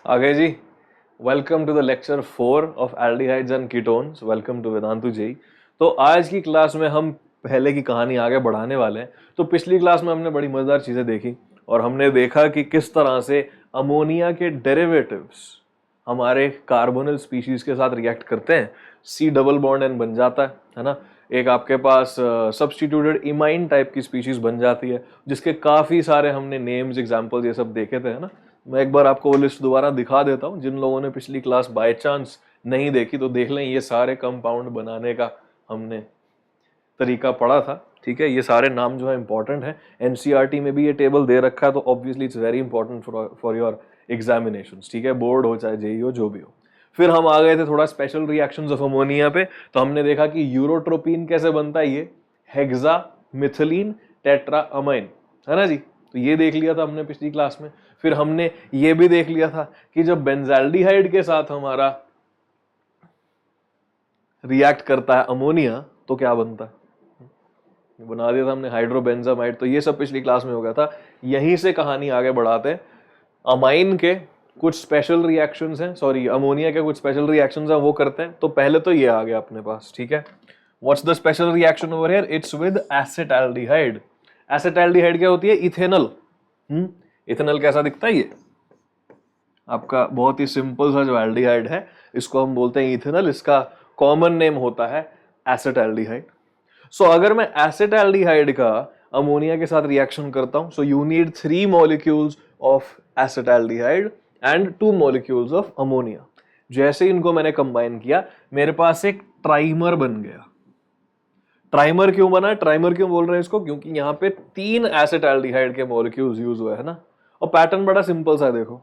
आ गए जी। Welcome to the lecture 4 of aldehydes and ketones. Welcome to Vedantu जी। तो आज की क्लास में हम पहले की कहानी आगे बढ़ाने वाले हैं। तो पिछली क्लास में हमने बड़ी मजेदार चीजें देखी और हमने देखा कि किस तरह से अमोनिया के डेरिवेटिव्स हमारे कार्बोनिल स्पीशीज के साथ रिएक्ट करते हैं, सी डबल बॉन्ड एन बन जाता है ना। एक आपके पास सब्स्टिट्यूटेड इमाइन टाइप की स्पीशीज बन जाती है, जिसके काफी सारे हमने नेम्स एग्जांपल्स ये सब देखे थे, है ना। मैं एक बार आपको वो लिस्ट दोबारा दिखा देता हूँ। जिन लोगों ने पिछली क्लास बाय चांस नहीं देखी तो देख लें। ये सारे कंपाउंड बनाने का हमने तरीका पढ़ा था, ठीक है। ये सारे नाम जो है इंपॉर्टेंट है। एनसीईआरटी में भी ये टेबल दे रखा है, तो obviously it's very important for your examinations, ठीक है। बोर्ड हो चाहे जेईई हो, जो भी हो। फिर हम आ गए थे थोड़ा स्पेशल रिएक्शंस ऑफ अमोनिया पे। तो हमने देखा कि यूरोट्रोपिन कैसे बनता है, ये हेक्सा मिथिलीन टेट्रा अमाइन, है ना जी। तो ये देख लिया था हमने पिछली क्लास में। फिर हमने ये भी देख लिया था कि जब बेंजाल्डिहाइड के साथ हमारा रिएक्ट करता है अमोनिया तो क्या बनता है, बना दिया था हमने हाइड्रोबेंजामाइड। तो ये सब पिछली क्लास में हो गया था। यहीं से कहानी आगे बढ़ाते हैं। अमाइन के कुछ स्पेशल रिएक्शंस हैं, सॉरी अमोनिया के कुछ स्पेशल रिएक्शंस हैं, वो करते हैं। तो पहले तो ये आ गया अपने पास, ठीक है। What's the special reaction over here? It's with acetaldehyde. Acetaldehyde क्या होती है? इथेनॉल। इथेनॉल कैसा दिखता है? ये आपका बहुत ही सिंपल सा जो एल्डिहाइड है, इसको हम बोलते हैं इथेनॉल। इसका कॉमन नेम होता है एसिटाल्डिहाइड। सो अगर मैं एसिटाल्डिहाइड का अमोनिया के साथ रिएक्शन करता हूं, so you need 3 molecules of acetaldehyde and 2 molecules of ammonia. जैसे इनको मैंने कंबाइन किया, मेरे पास एक ट्राइमर बन गया। ट्राइमर क्यों बना? ट्राइमर क्यों बोल रहे हैं इसको? क्योंकि यहां पे 3 एसिटाल्डिहाइड के मॉलिक्यूल्स यूज हुए, है ना। और पैटर्न बड़ा सिंपल सा है, देखो।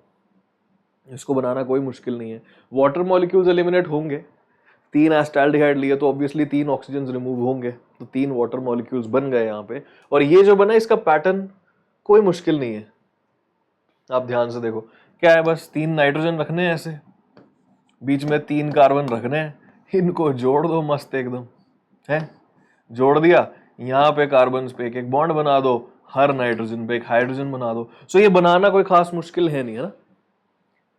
इसको बनाना कोई मुश्किल नहीं है। वाटर मॉलिक्यूल्स एलिमिनेट होंगे, 3 एसिटाल्डिहाइड लिए तो ऑब्वियसली 3 ऑक्सीजन रिमूव होंगे, तो 3 वाटर मॉलिक्यूल्स बन गए यहाँ पे। और ये जो बना, इसका पैटर्न कोई मुश्किल नहीं है। आप ध्यान से देखो, क्या है, बस 3 नाइट्रोजन रखने हैं, ऐसे बीच में 3 कार्बन रखने हैं, इनको जोड़ दो मस्त एकदम, है। जोड़ दिया, यहाँ पे कार्बन पे एक एक बॉन्ड बना दो, हर नाइट्रोजन पे एक हाइड्रोजन बना दो। सो ये बनाना कोई खास मुश्किल है नहीं, है ना।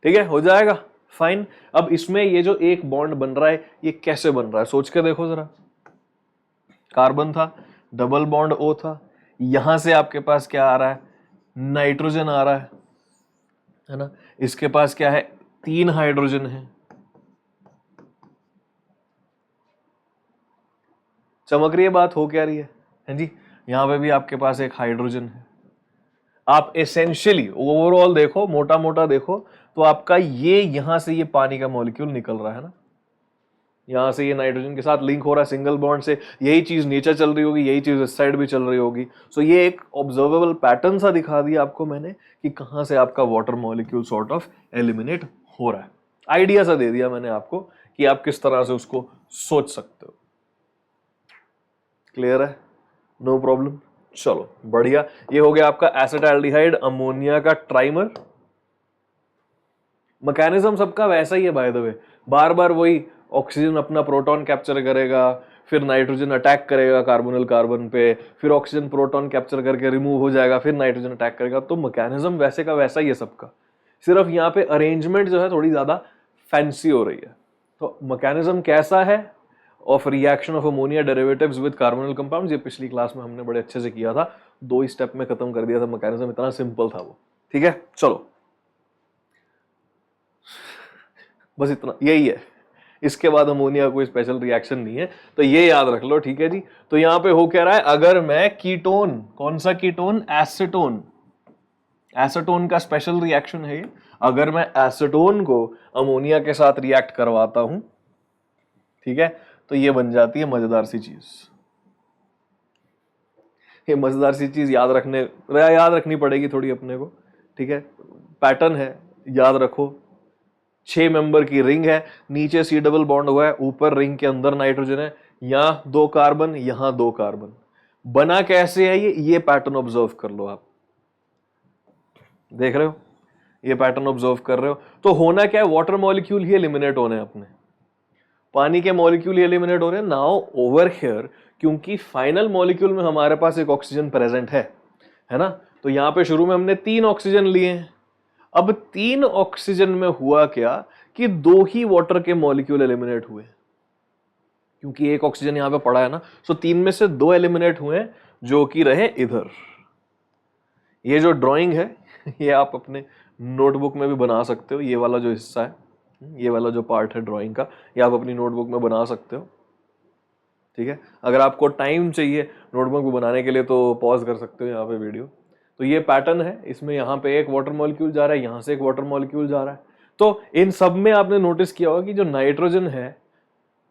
ठीक है, हो जाएगा, फाइन। अब इसमें ये जो एक बॉन्ड बन रहा है, ये कैसे बन रहा है सोच के देखो जरा। कार्बन था, डबल बॉन्ड O था, यहां से आपके पास क्या आ रहा है? नाइट्रोजन आ रहा है ना। इसके पास क्या है? 3 हाइड्रोजन है। चमक रही है बात? हो क्या रही है जी। यहां पे भी आपके पास एक हाइड्रोजन है। आप एसेंशियली ओवरऑल देखो, मोटा मोटा देखो, तो आपका ये यहां से ये पानी का मॉलिक्यूल निकल रहा है ना। यहां से ये नाइट्रोजन के साथ लिंक हो रहा है सिंगल बॉन्ड से। यही चीज नीचे चल रही होगी, यही चीज इस साइड भी चल रही होगी। सो ये एक ऑब्जर्वेबल पैटर्न सा दिखा दिया आपको मैंने कि कहां से आपका water molecule sort of eliminate हो रहा है। आइडिया सा दे दिया मैंने आपको कि आप किस तरह से उसको सोच सकते हो। क्लियर है? No problem. चलो बढ़िया। ये हो गया आपका एसिटाल्डिहाइड अमोनिया का ट्राइमर। मैकेनिज्म सबका वैसा ही है बाय द वे। बार बार वही, ऑक्सीजन अपना प्रोटॉन कैप्चर करेगा, फिर नाइट्रोजन अटैक करेगा कार्बोनिल कार्बन पे, फिर ऑक्सीजन प्रोटॉन कैप्चर करके रिमूव हो जाएगा, फिर नाइट्रोजन अटैक करेगा। तो मैकेनिज्म वैसे का वैसा ही है सबका, सिर्फ यहाँ पे अरेंजमेंट जो है थोड़ी ज्यादा फैंसी हो रही है। तो मैकेनिज्म कैसा है of reaction of ammonia derivatives with carbonyl compounds, ये पिछली क्लास में हमने बड़े अच्छे से किया था। 2 ही स्टेप में खत्म कर दिया था मैकेनिज्म, इतना सिंपल था वो, ठीक है। चलो बस इतना, यही है। इसके बाद अमोनिया कोई स्पेशल रिएक्शन नहीं है, तो ये याद रख लो, ठीक है जी। तो यहां पे हो क्या रहा है? अगर मैं कीटोन, कौन सा कीटोन? एसीटोन। एसीटोन का स्पेशल रिएक्शन है ये। अगर मैं एसीटोन को अमोनिया के साथ रिएक्ट करवाता हूं, ठीक है, तो ये बन जाती है मजेदार सी चीज। ये मजेदार सी चीज याद रखनी पड़ेगी थोड़ी अपने को, ठीक है। पैटर्न है, याद रखो। 6 मेंबर की रिंग है, नीचे C डबल बॉन्ड हुआ है, ऊपर रिंग के अंदर नाइट्रोजन है, यहां 2 कार्बन, यहां 2 कार्बन। बना कैसे है ये पैटर्न ऑब्जर्व कर लो। आप देख रहे हो, ये पैटर्न ऑब्जर्व कर रहे हो। तो होना क्या है? वाटर मॉलिक्यूल ही एलिमिनेट होने, अपने पानी के मॉलिक्यूल ही एलिमिनेट हो रहे हैं। नाउ ओवर हियर, क्योंकि फाइनल मॉलिक्यूल में हमारे पास एक ऑक्सीजन प्रेजेंट है ना। तो यहां पे शुरू में हमने 3 ऑक्सीजन लिए हैं, अब 3 ऑक्सीजन में हुआ क्या कि 2 ही वाटर के मॉलिक्यूल एलिमिनेट हुए, क्योंकि एक ऑक्सीजन यहां पे पड़ा है ना, सो 3 में से 2 एलिमिनेट हुए जो कि रहे इधर। ये जो ड्राइंग है ये आप अपने नोटबुक में भी बना सकते हो, ये वाला जो हिस्सा है, ये वाला जो पार्ट है ड्राइंग का, ये आप अपनी नोटबुक में बना सकते हो, ठीक है। अगर आपको टाइम चाहिए नोटबुक में बनाने के लिए तो पॉज कर सकते हो यहाँ पे वीडियो। तो ये पैटर्न है, इसमें यहाँ पे एक वाटर मॉलिक्यूल जा रहा है, यहाँ से एक वाटर मॉलिक्यूल जा रहा है। तो इन सब में आपने नोटिस किया होगा कि जो नाइट्रोजन है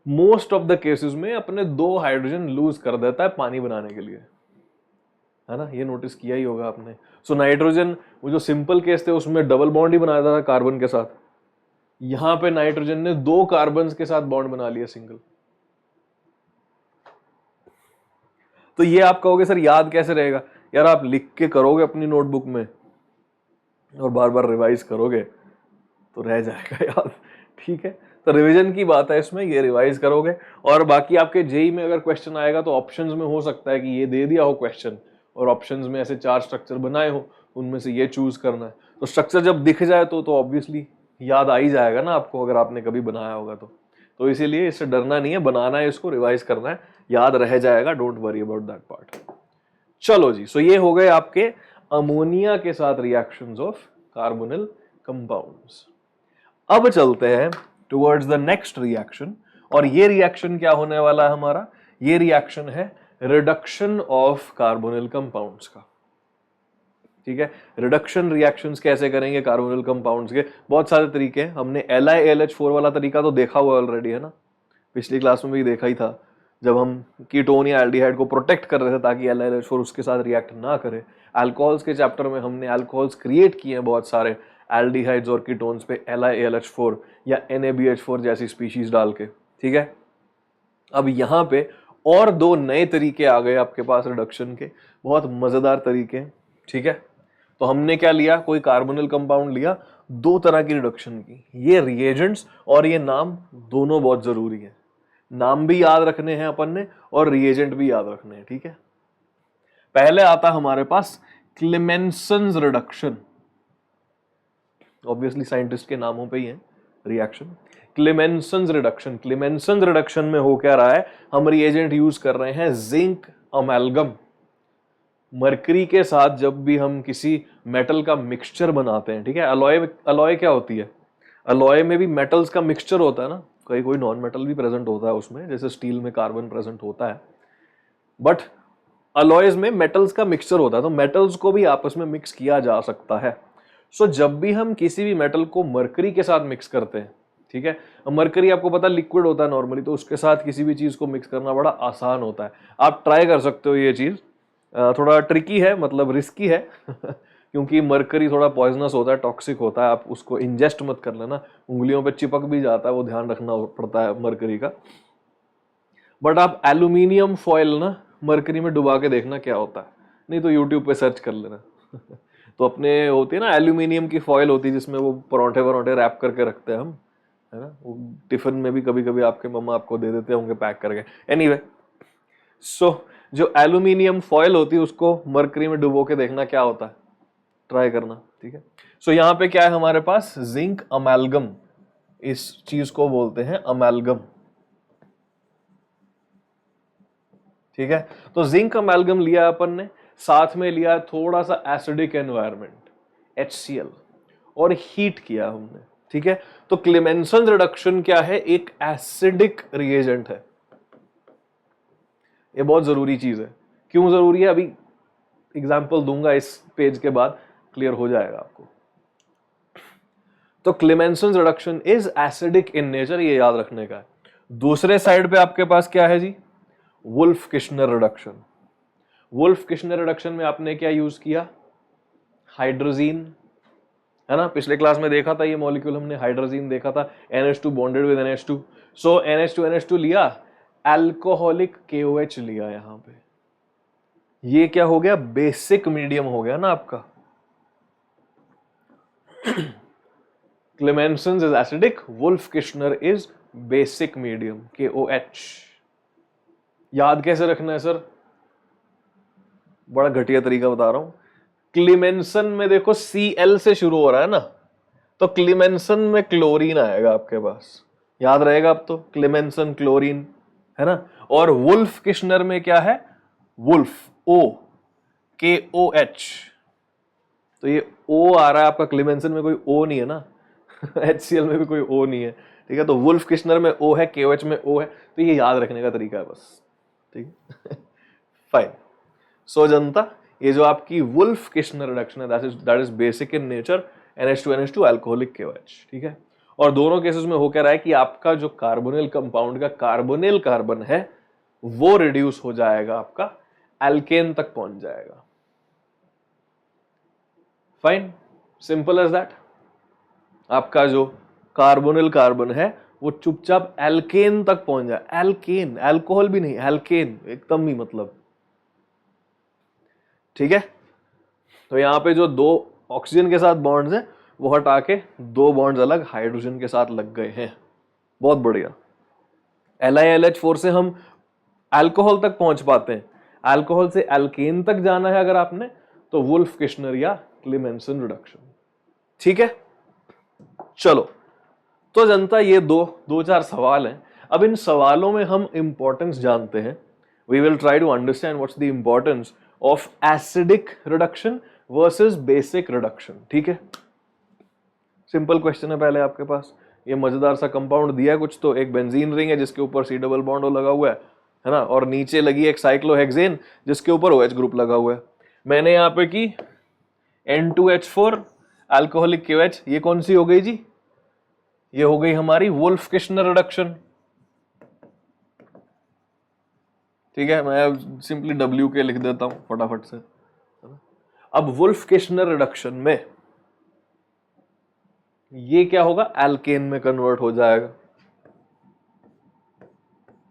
मोस्ट ऑफ द केसेस में अपने 2 हाइड्रोजन लूज कर देता है पानी बनाने के लिए, है ना, ये नोटिस किया ही होगा आपने। सो नाइट्रोजन वो जो सिंपल केस थे उसमें डबल बॉन्ड ही बनाया था कार्बन के साथ, यहां पे नाइट्रोजन ने 2 कार्बन के साथ बॉन्ड बना लिया सिंगल। तो ये आप कहोगे सर याद कैसे रहेगा, यार आप लिख के करोगे अपनी नोटबुक में और बार बार रिवाइज करोगे तो रह जाएगा याद, ठीक है। तो रिवीजन की बात है इसमें, ये रिवाइज करोगे और बाकी आपके जेई में अगर क्वेश्चन आएगा तो ऑप्शंस में हो सकता है कि ये दे दिया हो क्वेश्चन और ऑप्शंस में ऐसे 4 स्ट्रक्चर बनाए हो, उनमें से ये चूज करना है। तो स्ट्रक्चर जब दिख जाए तो ऑब्वियसली याद आ ही जाएगा ना आपको, अगर आपने कभी बनाया होगा तो इसीलिए इससे डरना नहीं है, बनाना है, इसको रिवाइज करना है, याद रह जाएगा, don't worry about that part. चलो जी, सो ये हो गए आपके अमोनिया के साथ रिएक्शंस ऑफ कार्बोनिल कंपाउंड्स। अब चलते हैं टुवर्ड्स द नेक्स्ट रिएक्शन, और ये रिएक्शन क्या होने वाला है हमारा, ये रिएक्शन है रिडक्शन ऑफ कार्बोनिल कंपाउंड्स का, ठीक है। रिडक्शन रिएक्शंस कैसे करेंगे कार्बोनिल कंपाउंड्स के, बहुत सारे तरीके हैं। हमने LiAlH4 वाला तरीका तो देखा हुआ ऑलरेडी, है ना, पिछली क्लास में भी देखा ही था, जब हम कीटोन या एल्डिहाइड को प्रोटेक्ट कर रहे थे ताकि LiAlH4 उसके साथ रिएक्ट ना करे। अल्कोहल्स के चैप्टर में हमने अल्कोहल्स क्रिएट किए हैं बहुत सारे एल्डिहाइड्स और कीटोन्स पे LiAlH4 या NaBH4 जैसी स्पीशीज डाल के, ठीक है। अब यहाँ पे और 2 नए तरीके आ गए आपके पास रिडक्शन के, बहुत मजेदार तरीके, ठीक है। तो हमने क्या लिया, कोई कार्बोनिल कंपाउंड लिया, 2 तरह की रिडक्शन की। ये रिएजेंट्स और ये नाम दोनों बहुत जरूरी है, नाम भी याद रखने हैं अपन ने और रिएजेंट भी याद रखने हैं, ठीक है। पहले आता हमारे पास क्लेमेंसन्स रिडक्शन, ऑब्वियसली साइंटिस्ट के नामों पे ही है रिएक्शन। क्लेमेंसन्स रिडक्शन, क्लेमेंसन्स रिडक्शन में हो क्या रहा है, हम रिएजेंट यूज कर रहे हैं जिंक अमेल्गम। मरकरी के साथ जब भी हम किसी मेटल का मिक्सचर बनाते हैं, ठीक है, अलॉय क्या होती है, अलॉय में भी मेटल्स का मिक्सचर होता है ना, कोई नॉन मेटल भी प्रेजेंट होता है उसमें, जैसे स्टील में कार्बन प्रेजेंट होता है, बट अलॉयज में मेटल्स का मिक्सचर होता है, तो मेटल्स को भी आपस में मिक्स किया जा सकता है। सो जब भी हम किसी भी मेटल को मरकरी के साथ मिक्स करते हैं, ठीक है, मरकरी आपको पता लिक्विड होता है नॉर्मली, तो उसके साथ किसी भी चीज को मिक्स करना बड़ा आसान होता है। आप ट्राई कर सकते हो, ये चीज थोड़ा ट्रिकी है, मतलब रिस्की है क्योंकि मरकरी थोड़ा पॉइजनस होता है, टॉक्सिक होता है, आप उसको इंजेस्ट मत कर लेना, उंगलियों पे चिपक भी जाता है, वो ध्यान रखना पड़ता है मरकरी का। बट आप एल्यूमिनियम फॉयल ना मरकरी में डुबा के देखना क्या होता है, नहीं तो यूट्यूब पे सर्च कर लेना तो अपने होती है ना एल्यूमिनियम की फॉयल होती है जिसमें वो परोंठे वरोंठे रैप करके रखते हैं हम, है ना, वो टिफिन में भी कभी कभी आपके मम्मा आपको दे देते होंगे पैक करके। एनीवे, सो जो एल्यूमिनियम फॉयल होती है उसको मरकरी में डुबो के देखना क्या होता है, ट्राई करना, ठीक है। सो यहाँ पे क्या है हमारे पास, जिंक अमेल्गम, इस चीज को बोलते हैं अमेल्गम, ठीक है। तो जिंक अमेल्गम लिया अपन ने, साथ में लिया थोड़ा सा एसिडिक एनवायरनमेंट HCl और हीट किया हमने, ठीक है। तो क्लेमेंसन रिडक्शन क्या है, एक एसिडिक रिएजेंट है, ये बहुत जरूरी चीज है। क्यों जरूरी है, अभी एग्जाम्पल दूंगा इस पेज के बाद, क्लियर हो जाएगा आपको। तो Clemmensen reduction is acidic in nature, ये याद रखने का है। दूसरे साइड पे आपके पास क्या है जी, Wolff Kishner reduction. Wolff Kishner reduction में आपने क्या यूज किया, हाइड्रोजीन, है ना, पिछले क्लास में देखा था ये मॉलिक्यूल हमने, हाइड्रोजीन देखा था, NH2 bonded with NH2, so NH2 लिया, अल्कोहलिक KOH लिया, यहां पे ये क्या हो गया, बेसिक मीडियम हो गया ना आपका। Clemmensen is acidic, Wolff Kishner is basic medium KOH। याद कैसे रखना है सर, बड़ा घटिया तरीका बता रहा हूं, क्लीमेंसन में देखो Cl से शुरू हो रहा है ना, तो क्लीमेंसन में क्लोरीन आएगा आपके पास, याद रहेगा अब तो, क्लीमेंसन क्लोरीन है ना। और वुल्फ किश्नर में क्या है, वुल्फ O KOH, तो ये O आ रहा है आपका, क्लीमेंसन में कोई O नहीं है ना HCl में भी कोई O नहीं है, ठीक है। तो वुल्फ किश्नर में O है, KOH में O है, तो ये याद रखने का तरीका है बस, ठीक है फाइन। सो जनता, ये जो आपकी वुल्फ किश्नर रिडक्शन है that is basic in nature, NH2NH2 alcoholic KOH, ठीक है। और दोनों केसेस में हो क्या रहा है कि आपका जो कार्बोनिल कंपाउंड का कार्बोनिल कार्बन है वो रिड्यूस हो जाएगा, आपका एल्केन तक पहुंच जाएगा। Fine, simple as that. आपका जो कार्बोनिल कार्बन है वो चुपचाप एल्केन तक पहुंच जाए, एल्केन, अल्कोहल भी नहीं, एल्केन एकदम ही, मतलब ठीक है। तो यहां पे जो दो ऑक्सीजन के साथ बॉन्ड्स हैं वो हटा के दो बॉन्ड्स अलग हाइड्रोजन के साथ लग गए हैं, बहुत बढ़िया। LiLH4 से हम अल्कोहल तक पहुंच पाते हैं, अल्कोहल से एल्केन तक जाना है अगर आपने, तो वुल्फ किश्नर या क्लीमेंसन रिडक्शन, ठीक है। चलो, तो जनता ये दो चार सवाल हैं। अब इन सवालों में हम इंपॉर्टेंस जानते हैं। We will try to understand what's the importance of acidic reduction versus basic reduction, ठीक है। सिंपल क्वेश्चन है पहले आपके पास, ये मजेदार सा कंपाउंड दिया है कुछ, तो एक बेंजीन रिंग है जिसके ऊपर C डबल बॉन्ड लगा हुआ है ना, और नीचे लगी एक साइक्लोहेक्सेन जिसके ऊपर OH ग्रुप लगा हुआ है। मैंने यहाँ पे की N2H4 अल्कोहलिक KOH, ये कौन सी हो गई जी, ये हो गई हमारी वुल्फ किश्नर रिडक्शन, ठीक है। मैं सिंपली WK लिख देता हूं फटाफट से। अब वुल्फ किश्नर रिडक्शन में ये क्या होगा, एल्केन में कन्वर्ट हो जाएगा।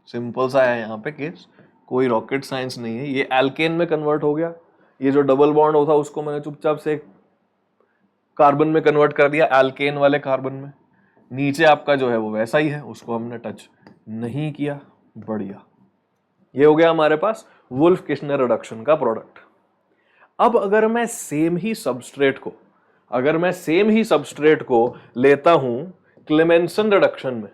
सिंपल सा है यहाँ पे केस, कोई रॉकेट साइंस नहीं है, ये एल्केन में कन्वर्ट हो गया। ये जो डबल बॉन्ड होता उसको मैंने चुपचाप से कार्बन में कन्वर्ट कर दिया, एल्केन वाले कार्बन में। नीचे आपका जो है वो वैसा ही है, उसको हमने टच नहीं किया, बढ़िया। ये हो गया हमारे पास वुल्फ किश्नर रिडक्शन का प्रोडक्ट। अब अगर मैं सेम ही सबस्ट्रेट को लेता हूं क्लेमेंसन रिडक्शन में,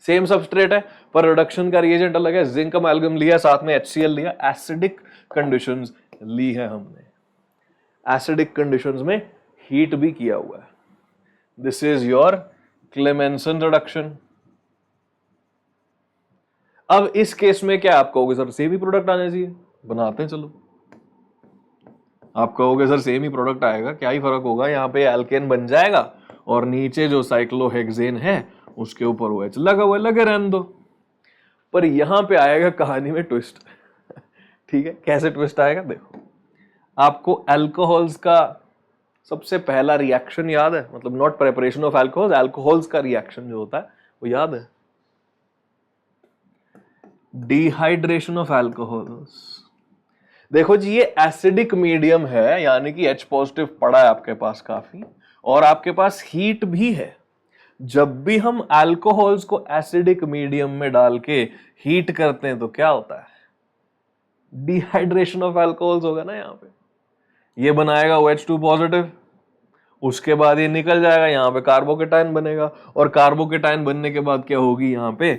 सेम सबस्ट्रेट है पर रिडक्शन का रिएजेंट अलग है, जिंक अमैल्गम लिया, साथ में HCl लिया, एसिडिक कंडीशंस ली है हमने, एसिडिक कंडीशंस में हीट भी किया हुआ है। This is your Clemmensen reduction. अब इस केस में क्या आप कहोगे, सर सेम ही प्रोडक्ट आने चाहिए, बनाते हैं चलो। आप कहोगे सर सेम ही प्रोडक्ट आएगा, क्या ही फर्क होगा, यहाँ पे एल्केन बन जाएगा और नीचे जो साइक्लोहेक्सेन है उसके ऊपर OH लगा हुआ, लगे रहने दो। पर यहां पे आएगा कहानी में ट्विस्ट ठीक है, कैसे ट्विस्ट आएगा देखो। आपको अल्कोहल्स का सबसे पहला रिएक्शन याद है, मतलब not preparation of alcohols, alcohols का रिएक्शन जो होता है वो याद है, डिहाइड्रेशन ऑफ अल्कोहल्स। देखो जी, ये एसिडिक मीडियम है, यानी कि H पॉजिटिव पड़ा है आपके पास काफी, और आपके पास हीट भी है। जब भी हम अल्कोहल्स को एसिडिक मीडियम में डाल के हीट करते हैं तो क्या होता है, डिहाइड्रेशन ऑफ अल्कोहल्स होगा ना। यहाँ पे ये बनाएगा OH2 पॉजिटिव, उसके बाद ये निकल जाएगा, यहाँ पे कार्बोकेटाइन बनेगा, और कार्बोकेटाइन बनने के बाद क्या होगी, यहाँ पे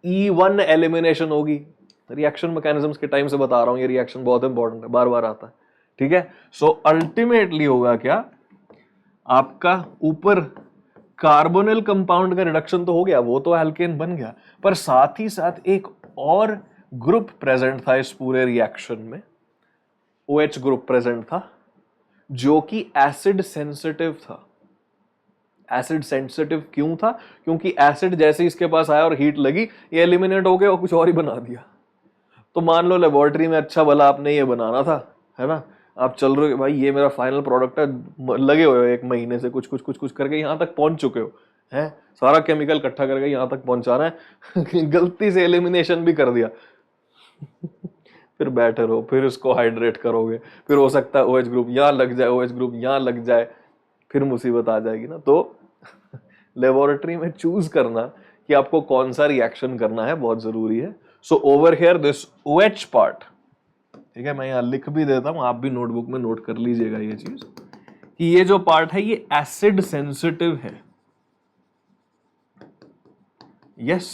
E1 एलिमिनेशन होगी। रिएक्शन मैकेनिज्म्स के टाइम से बता रहा हूं, ये रिएक्शन बहुत इंपॉर्टेंट है, बार बार आता है, ठीक है। सो अल्टीमेटली होगा क्या, आपका ऊपर कार्बोनिल कंपाउंड का रिडक्शन तो हो गया, वो तो एल्केन बन गया, पर साथ ही साथ एक और ग्रुप प्रेजेंट था इस पूरे रिएक्शन में, OH ग्रुप प्रेजेंट था, जो कि एसिड सेंसिटिव था। एसिड सेंसिटिव क्यों था, क्योंकि एसिड जैसे इसके पास आया और हीट लगी, ये एलिमिनेट हो गया और कुछ और ही बना दिया। तो मान लो लेबोरेटरी में अच्छा भला आपने ये बनाना था, है ना, आप चल रहे हो भाई ये मेरा फाइनल प्रोडक्ट है, लगे हुए हो 1 महीने से कुछ करके यहाँ तक पहुंच चुके हो, हैं सारा केमिकल इकट्ठा करके यहाँ तक पहुंचाना है गलती से एलिमिनेशन भी कर दिया फिर बैठे रहो, फिर इसको हाइड्रेट करोगे, फिर हो सकता है OH ग्रुप यहाँ लग जाए, OH ग्रुप यहाँ लग जाए, फिर मुसीबत आ जाएगी ना। तो लेबोरेटरी में चूज करना कि आपको कौन सा रिएक्शन करना है बहुत जरूरी है। So over here this OH part ठीक है, मैं यहाँ लिख भी देता हूँ, आप भी नोटबुक में नोट कर लीजिएगा ये चीज कि ये जो पार्ट है ये एसिड सेंसिटिव है। यस,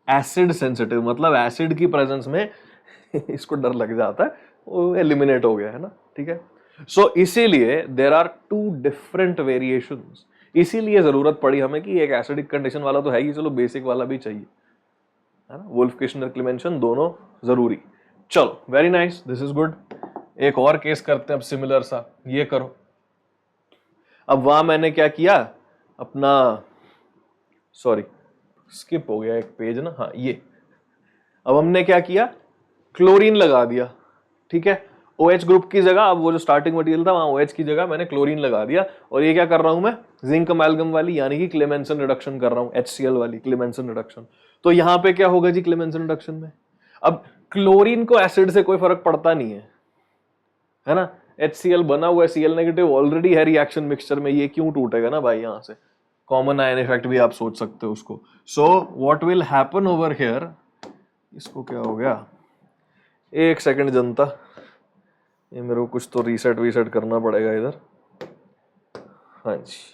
एसिड सेंसिटिव मतलब एसिड की प्रेजेंस में इसको डर लग जाता है, वो एलिमिनेट हो गया है ना, ठीक है। सो इसीलिए there are two different variations, इसीलिए जरूरत पड़ी हमें कि एक एसिडिक कंडीशन वाला तो है ही, चलो बेसिक वाला भी चाहिए, है ना। वुल्फ किशनर क्लेमेंशन दोनों जरूरी। चलो very nice, this is good. एक और केस करते हैं अब सिमिलर सा, ये करो। अब वहां मैंने क्या किया अपना, सॉरी स्किप हो गया एक पेज ना, हाँ ये, अब हमने क्या किया, क्लोरीन लगा दिया, ठीक है। OH ग्रुप की जगह, अब वो जो स्टार्टिंग मटेरियल था वहां OH की जगह मैंने क्लोरीन लगा दिया, और ये क्या कर रहा हूं मैं, जिंक अमेल्गम वाली यानी कि क्लेमेंसन रिडक्शन कर रहा हूं, HCl वाली क्लेमेंसन रिडक्शन। तो यहां पे क्या होगा जी क्लेमेंसन रिडक्शन में, अब क्लोरीन को एसिड से कोई फर्क पड़ता नहीं है ना, HCl बना हुआ है, Cl नेगेटिव ऑलरेडी है रिएक्शन मिक्सचर में, ये क्यों टूटेगा ना भाई, यहां से कॉमन आयन इफेक्ट भी आप सोच सकते हो उसको। So what will happen over here, इसको क्या हो गया, एक सेकंड जनता, ये मेरे को कुछ तो रीसेट वीसेट करना पड़ेगा इधर, हाँ जी।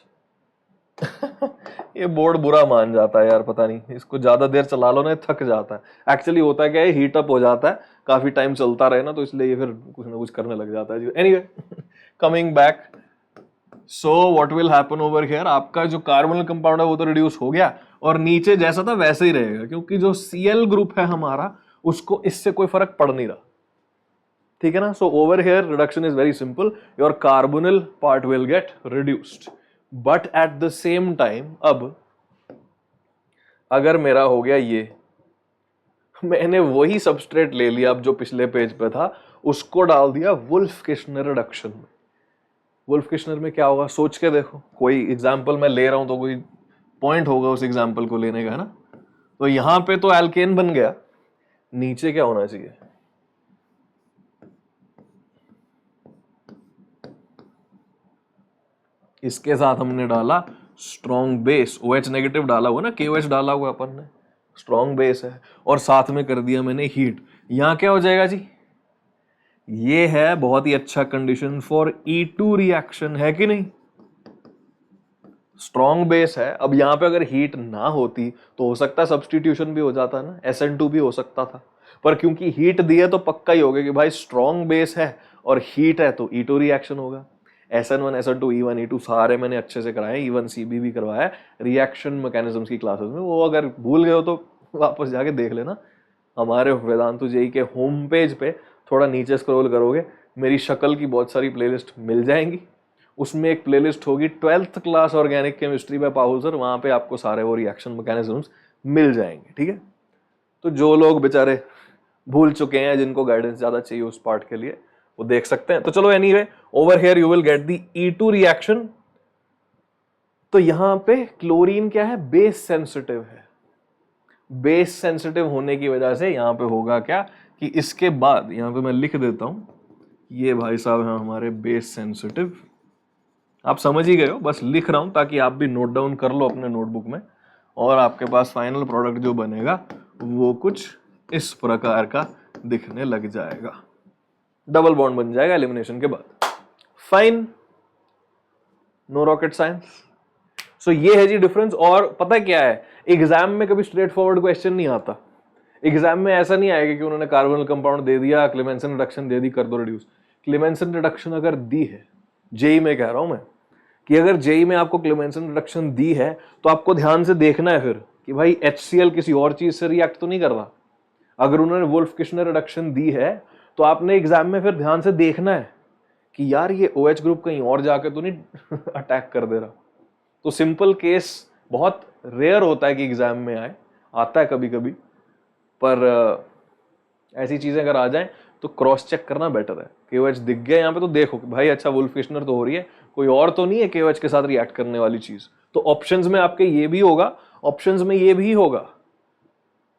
ये बोर्ड बुरा मान जाता है यार, पता नहीं, इसको ज्यादा देर चला लो ना थक जाता है। एक्चुअली होता है क्या है, हीट अप हो जाता है, काफी टाइम चलता रहे ना, तो इसलिए ये फिर कुछ ना कुछ करने लग जाता है। Anyway coming back, so what will happen over here, आपका जो कार्बोनिल कंपाउंड है वो तो रिड्यूस हो गया, और नीचे जैसा था वैसे ही रहेगा, क्योंकि जो Cl ग्रुप है हमारा उसको इससे कोई फर्क पड़ नहीं रहा, ठीक है ना। So over here reduction is very simple, your carbonyl part will get reduced, but at the same time अब अगर मेरा हो गया ये, मैंने वही सबस्ट्रेट ले लिया अब जो पिछले पेज पे था, उसको डाल दिया वुल्फ किशनर रिडक्शन में। वुल्फ किशनर में क्या होगा सोच के देखो, कोई एग्जाम्पल मैं ले रहा हूं तो कोई पॉइंट होगा उस एग्जाम्पल को लेने का, है ना। तो यहां पे तो एल्केन बन गया, नीचे क्या होना चाहिए, इसके साथ हमने डाला स्ट्रॉन्ग बेस, OH नेगेटिव डाला हुआ ना, KOH डाला हुआ अपन ने, स्ट्रॉन्ग बेस है, और साथ में कर दिया मैंने हीट। यहां क्या हो जाएगा जी, ये है बहुत ही अच्छा कंडीशन फॉर E2 रिएक्शन, है कि नहीं, स्ट्रॉन्ग बेस है। अब यहां पे अगर हीट ना होती तो हो सकता है सब्सटीट्यूशन भी हो जाता ना, SN2 भी हो सकता था, पर क्योंकि हीट दी है तो पक्का ही होगा कि भाई स्ट्रॉन्ग बेस है और हीट है तो E2 रिएक्शन होगा। SN1 SN2 E1 E2 सारे मैंने अच्छे से कराए, E1 CB भी करवाया रिएक्शन मैकेनिज्म्स की क्लासेस में, वो अगर भूल गए हो तो वापस जाके देख लेना, हमारे वेदांतु जेई के होम पेज पे थोड़ा नीचे स्क्रॉल करोगे, मेरी शक्ल की बहुत सारी प्लेलिस्ट मिल जाएंगी, उसमें एक प्लेलिस्ट होगी 12th class organic chemistry bye पाहुल sir, वहां पे आपको सारे वो रिएक्शन मैकेनिज्म्स मिल जाएंगे, ठीक है। तो जो लोग बेचारे भूल चुके हैं, जिनको गाइडेंस ज्यादा चाहिए उस पार्ट के लिए, वो देख सकते हैं। तो चलो anyway, over here you will get the E2 reaction. तो यहां पे क्लोरीन क्या है, बेस सेंसिटिव है, बेस सेंसिटिव होने की वजह से यहां पे होगा क्या कि इसके बाद यहां पे मैं लिख देता हूं, ये भाई साहब हैं हमारे बेस सेंसिटिव, आप समझ ही गए हो, बस लिख रहा हूं ताकि आप भी नोट डाउन कर लो अपने नोटबुक में, और आपके पास फाइनल प्रोडक्ट जो बनेगा वो कुछ इस प्रकार का दिखने लग जाएगा, डबल बॉन्ड बन जाएगा एलिमिनेशन के बाद। Fine, no rocket science. So ये है जी डिफरेंस। और पता क्या है, एग्जाम में कभी स्ट्रेट फॉरवर्ड क्वेश्चन नहीं आता, एग्जाम में ऐसा नहीं आएगा कि उन्होंने कार्बोनिल कंपाउंड दे दिया, क्लेमेंसन रिडक्शन दे दी, कर दो रिड्यूस। क्लेमेंसन रिडक्शन अगर दी है, जेई में कह रहा हूं मैं, कि अगर जेई में आपको क्लेमेंसन रिडक्शन दी है तो आपको ध्यान से देखना है फिर कि भाई HCl किसी और चीज से रिएक्ट तो नहीं कर रहा। अगर उन्होंने वुल्फ किशनर रिडक्शन दी है तो आपने एग्जाम में फिर ध्यान से देखना है कि यार ये OH ग्रुप कहीं और जाके तो नहीं अटैक कर दे रहा। तो सिंपल केस बहुत रेयर होता है कि एग्जाम में आए, आता है कभी कभी, पर ऐसी चीजें अगर आ जाएं तो क्रॉस चेक करना बेटर है। KOH दिख गया यहाँ पे तो देखो कि भाई अच्छा वुल्फ किशनर तो हो रही है, कोई और तो नहीं है KOH के साथ रिएक्ट करने वाली चीज। तो ऑप्शंस में आपके ये भी होगा, ऑप्शंस में ये भी होगा।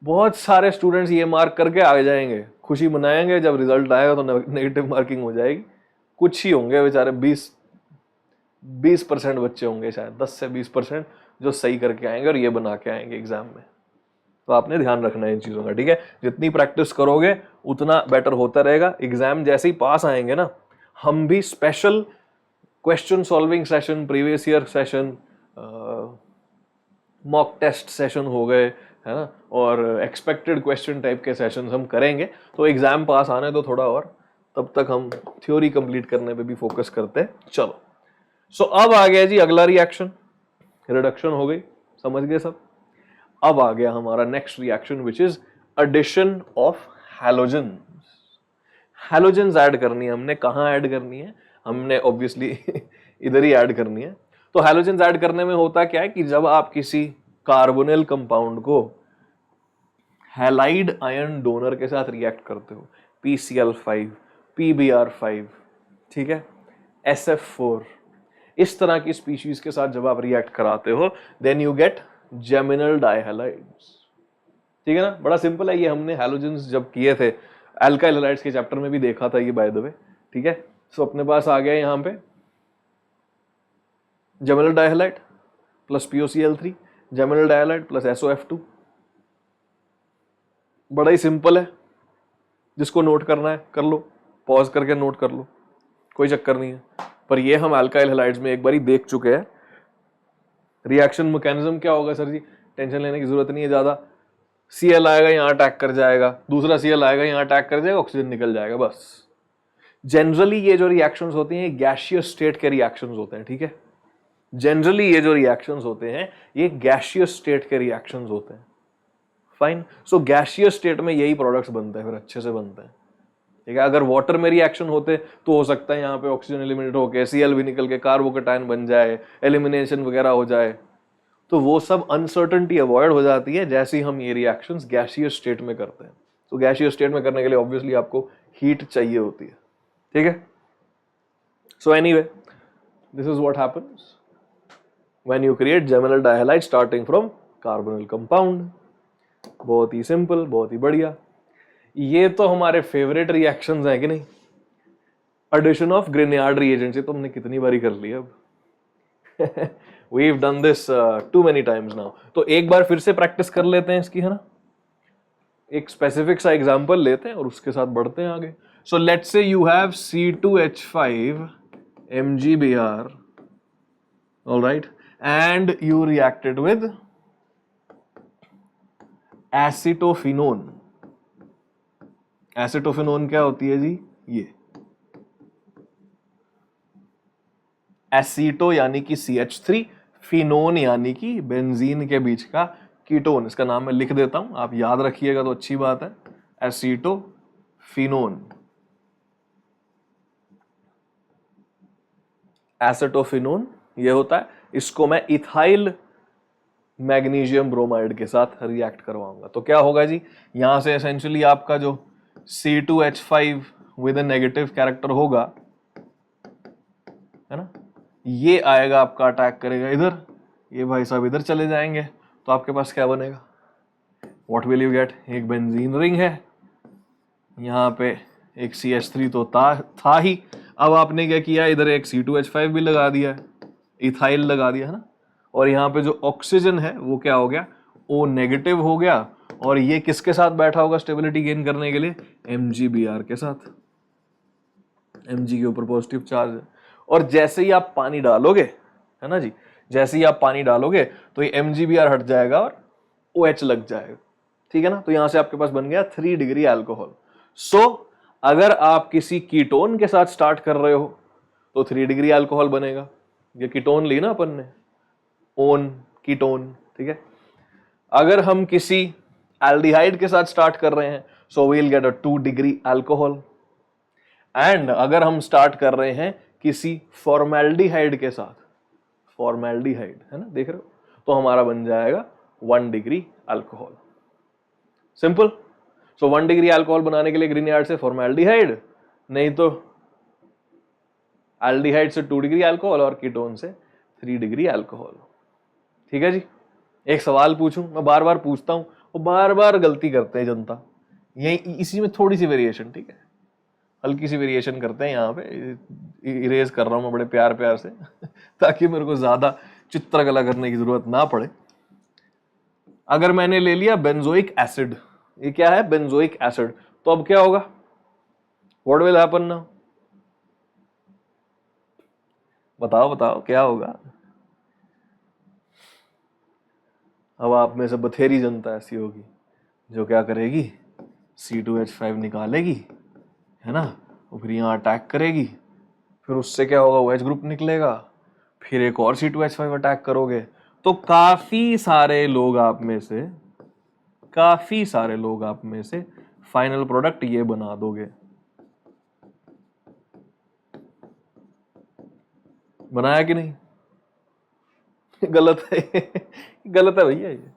बहुत सारे स्टूडेंट्स ये मार्क करके आ जाएंगे, खुशी मनाएंगे, जब रिजल्ट आएगा तो नेगेटिव मार्किंग हो जाएगी। कुछ ही होंगे बेचारे, 20% बच्चे होंगे शायद, 10 से 20% जो सही करके आएंगे और ये बना के आएंगे एग्जाम में। तो आपने ध्यान रखना है इन चीजों का, ठीक है। जितनी प्रैक्टिस करोगे उतना बेटर होता रहेगा। एग्जाम जैसे ही पास आएंगे ना, हम भी special question solving session, previous year session, mock test session हो गए, है ना, और एक्सपेक्टेड क्वेश्चन टाइप के सेशंस हम करेंगे। तो एग्जाम पास आने तो थोड़ा और, तब तक हम थ्योरी कंप्लीट करने पे भी फोकस करते हैं। चलो, सो अब आ गया जी अगला रिएक्शन। रिडक्शन हो गई, समझ गए सब। अब आ गया हमारा next reaction which is addition of halogen. Halogens add करनी है हमने। कहाँ ऐड करनी है? हमने ऑब्वियसली इधर ही ऐड करनी है। तो हैलोजन्स ऐड करने में होता क्या है कि जब आप किसी कार्बोनिल कंपाउंड को हैलाइड आयन डोनर के साथ रिएक्ट करते हो, PCl5, PBr5, ठीक है, SF4, इस तरह की स्पीशीज के साथ जब आप रिएक्ट कराते हो, देन यू गेट जेमिनल डाइहैलाइड्स। ठीक है ना, बड़ा सिंपल है ये। हमने हैलोजन्स जब किए थे अल्काइल हैलाइड्स के चैप्टर में भी देखा था ये, बाय द वे, ठीक है। सो अपने पास आ गया यहां पे geminal dihalide plus POCl3, geminal dihalide plus SOF2। बड़ा ही सिंपल है, जिसको नोट करना है कर लो, पॉज करके नोट कर लो, कोई चक्कर नहीं है। पर ये हम अल्काइल हैलाइड्स में एक बार ही देख चुके हैं। रिएक्शन मैकेनिज्म क्या होगा सर जी? टेंशन लेने की जरूरत नहीं है ज्यादा। Cl आएगा यहाँ अटैक कर जाएगा, दूसरा Cl आएगा यहाँ अटैक कर जाएगा, ऑक्सीजन निकल जाएगा, बस। जनरली ये जो रिएक्शंस होती हैं गैसियस स्टेट के रिएक्शंस होते हैं, ठीक है। जनरली ये जो रिएक्शंस होते हैं ये गैसियस स्टेट के रिएक्शंस होते हैं। फाइन। सो गैसियस स्टेट में यही प्रोडक्ट्स बनते हैं, फिर अच्छे से बनते हैं, ठीक है। अगर वाटर में रिएक्शन होते तो हो सकता है यहाँ पे ऑक्सीजन एलिमिनेट होकर Cl भी निकल के कार्बोकेटायन बन जाए, एलिमिनेशन वगैरह हो जाए, तो वो सब अनसर्टेनिटी अवॉइड हो जाती है जैसे ही हम ये रिएक्शंस गैसियस स्टेट में करते हैं। तो गैसियस स्टेट में करने के लिए ऑब्वियसली आपको हीट चाहिए होती है, ठीक है। So anyway, this is what happens when you create geminal dihalide starting from carbonyl compound. बहुत ही सिंपल, बहुत ही बढ़िया। ये तो हमारे फेवरेट रिएक्शंस हैं कि नहीं? एडिशन ऑफ ग्रिनियार्ड रिएजेंट से तो हमने कितनी बारी कर लिया अब। We've done this too many times now. तो एक बार फिर से प्रैक्टिस कर लेते हैं इसकी, है ना। एक स्पेसिफिक सा एग्जांपल लेते हैं और उसके साथ बढ़ते हैं आगे। So let's say you have C2H5 MgBr, all right, and you reacted with acetophenone. Acetophenone क्या होती है जी? ये एसीटो यानी कि CH3, फिनोन यानी कि बेंजीन के बीच का कीटोन। इसका नाम मैं लिख देता हूं, आप याद रखिएगा तो अच्छी बात है। एसीटोफिनोन, एसिटोफिनोन ये होता है। इसको मैं इथाइल मैग्नीशियम ब्रोमाइड के साथ रिएक्ट करवाऊंगा। तो क्या होगा जी? यहां से एसेंशियली आपका जो C2H5 विद नेगेटिव कैरेक्टर होगा, है ना, ये आएगा आपका अटैक करेगा इधर, ये भाई साहब इधर चले जाएंगे, तो आपके पास क्या बनेगा? What will you get? एक बेंजीन रिंग है, यहाँ पे एक CH3 तो था ही। अब आपने क्या किया? इधर एक C2H5 भी लगा दिया है, इथाइल लगा दिया, है ना। और यहाँ पे जो ऑक्सीजन है वो क्या हो गया? O नेगेटिव हो गया। और ये किसके साथ बैठा होगा स्टेबिलिटी गेन करने के लिए? MgBr के साथ। Mg के ऊपर पॉजिटिव चार्ज है। और जैसे ही आप पानी डालोगे, है ना जी, जैसे ही आप पानी डालोगे तो ये MgBr हट जाएगा और OH लग जाएगा, ठीक है ना। तो यहां से आपके पास बन गया 3 डिग्री अल्कोहल। सो अगर आप किसी कीटोन के साथ स्टार्ट कर रहे हो तो 3 डिग्री अल्कोहल बनेगा। ये कीटोन ली ना अपन ने, ओन कीटोन, ठीक है। अगर हम किसी एल्डिहाइड के साथ स्टार्ट कर रहे हैं, so we will get a 2 degree alcohol. And अगर हम स्टार्ट कर रहे हैं किसी फॉर्मेल्डिहाइड के साथ, फॉर्मेल्डिहाइड, है ना, देख रहे हो, तो हमारा बन जाएगा 1 डिग्री अल्कोहल। सिंपल। सो 1 डिग्री अल्कोहल बनाने के लिए ग्रीनयार्ड से फॉर्मेल्डिहाइड, नहीं तो एल्डिहाइड से 2 डिग्री अल्कोहल और कीटोन से 3 डिग्री अल्कोहल। ठीक है जी। एक सवाल पूछूं, मैं बार बार पूछता हूं और बार बार गलती करते हैं जनता, यही इसी में थोड़ी सी वेरिएशन, ठीक है, हल्की सी वेरिएशन करते हैं यहाँ पे। इरेज कर रहा हूं मैं बड़े प्यार प्यार से ताकि मेरे को ज्यादा चित्रकला करने की जरूरत ना पड़े। अगर मैंने ले लिया बेंजोइक एसिड, ये क्या है, बेंजोइक एसिड, तो अब क्या होगा, व्हाट विल हैपन नाउ, बताओ बताओ क्या होगा। अब आप में से बथेरी जनता ऐसी होगी जो क्या करेगी, C2H5 निकालेगी, है ना, और फिर यहाँ अटैक करेगी, फिर उससे क्या होगा, OH ग्रुप निकलेगा, फिर एक और C2H5 अटैक करोगे, तो काफी सारे लोग आप में से फाइनल प्रोडक्ट ये बना दोगे। बनाया कि नहीं? गलत है गलत है भैया, ये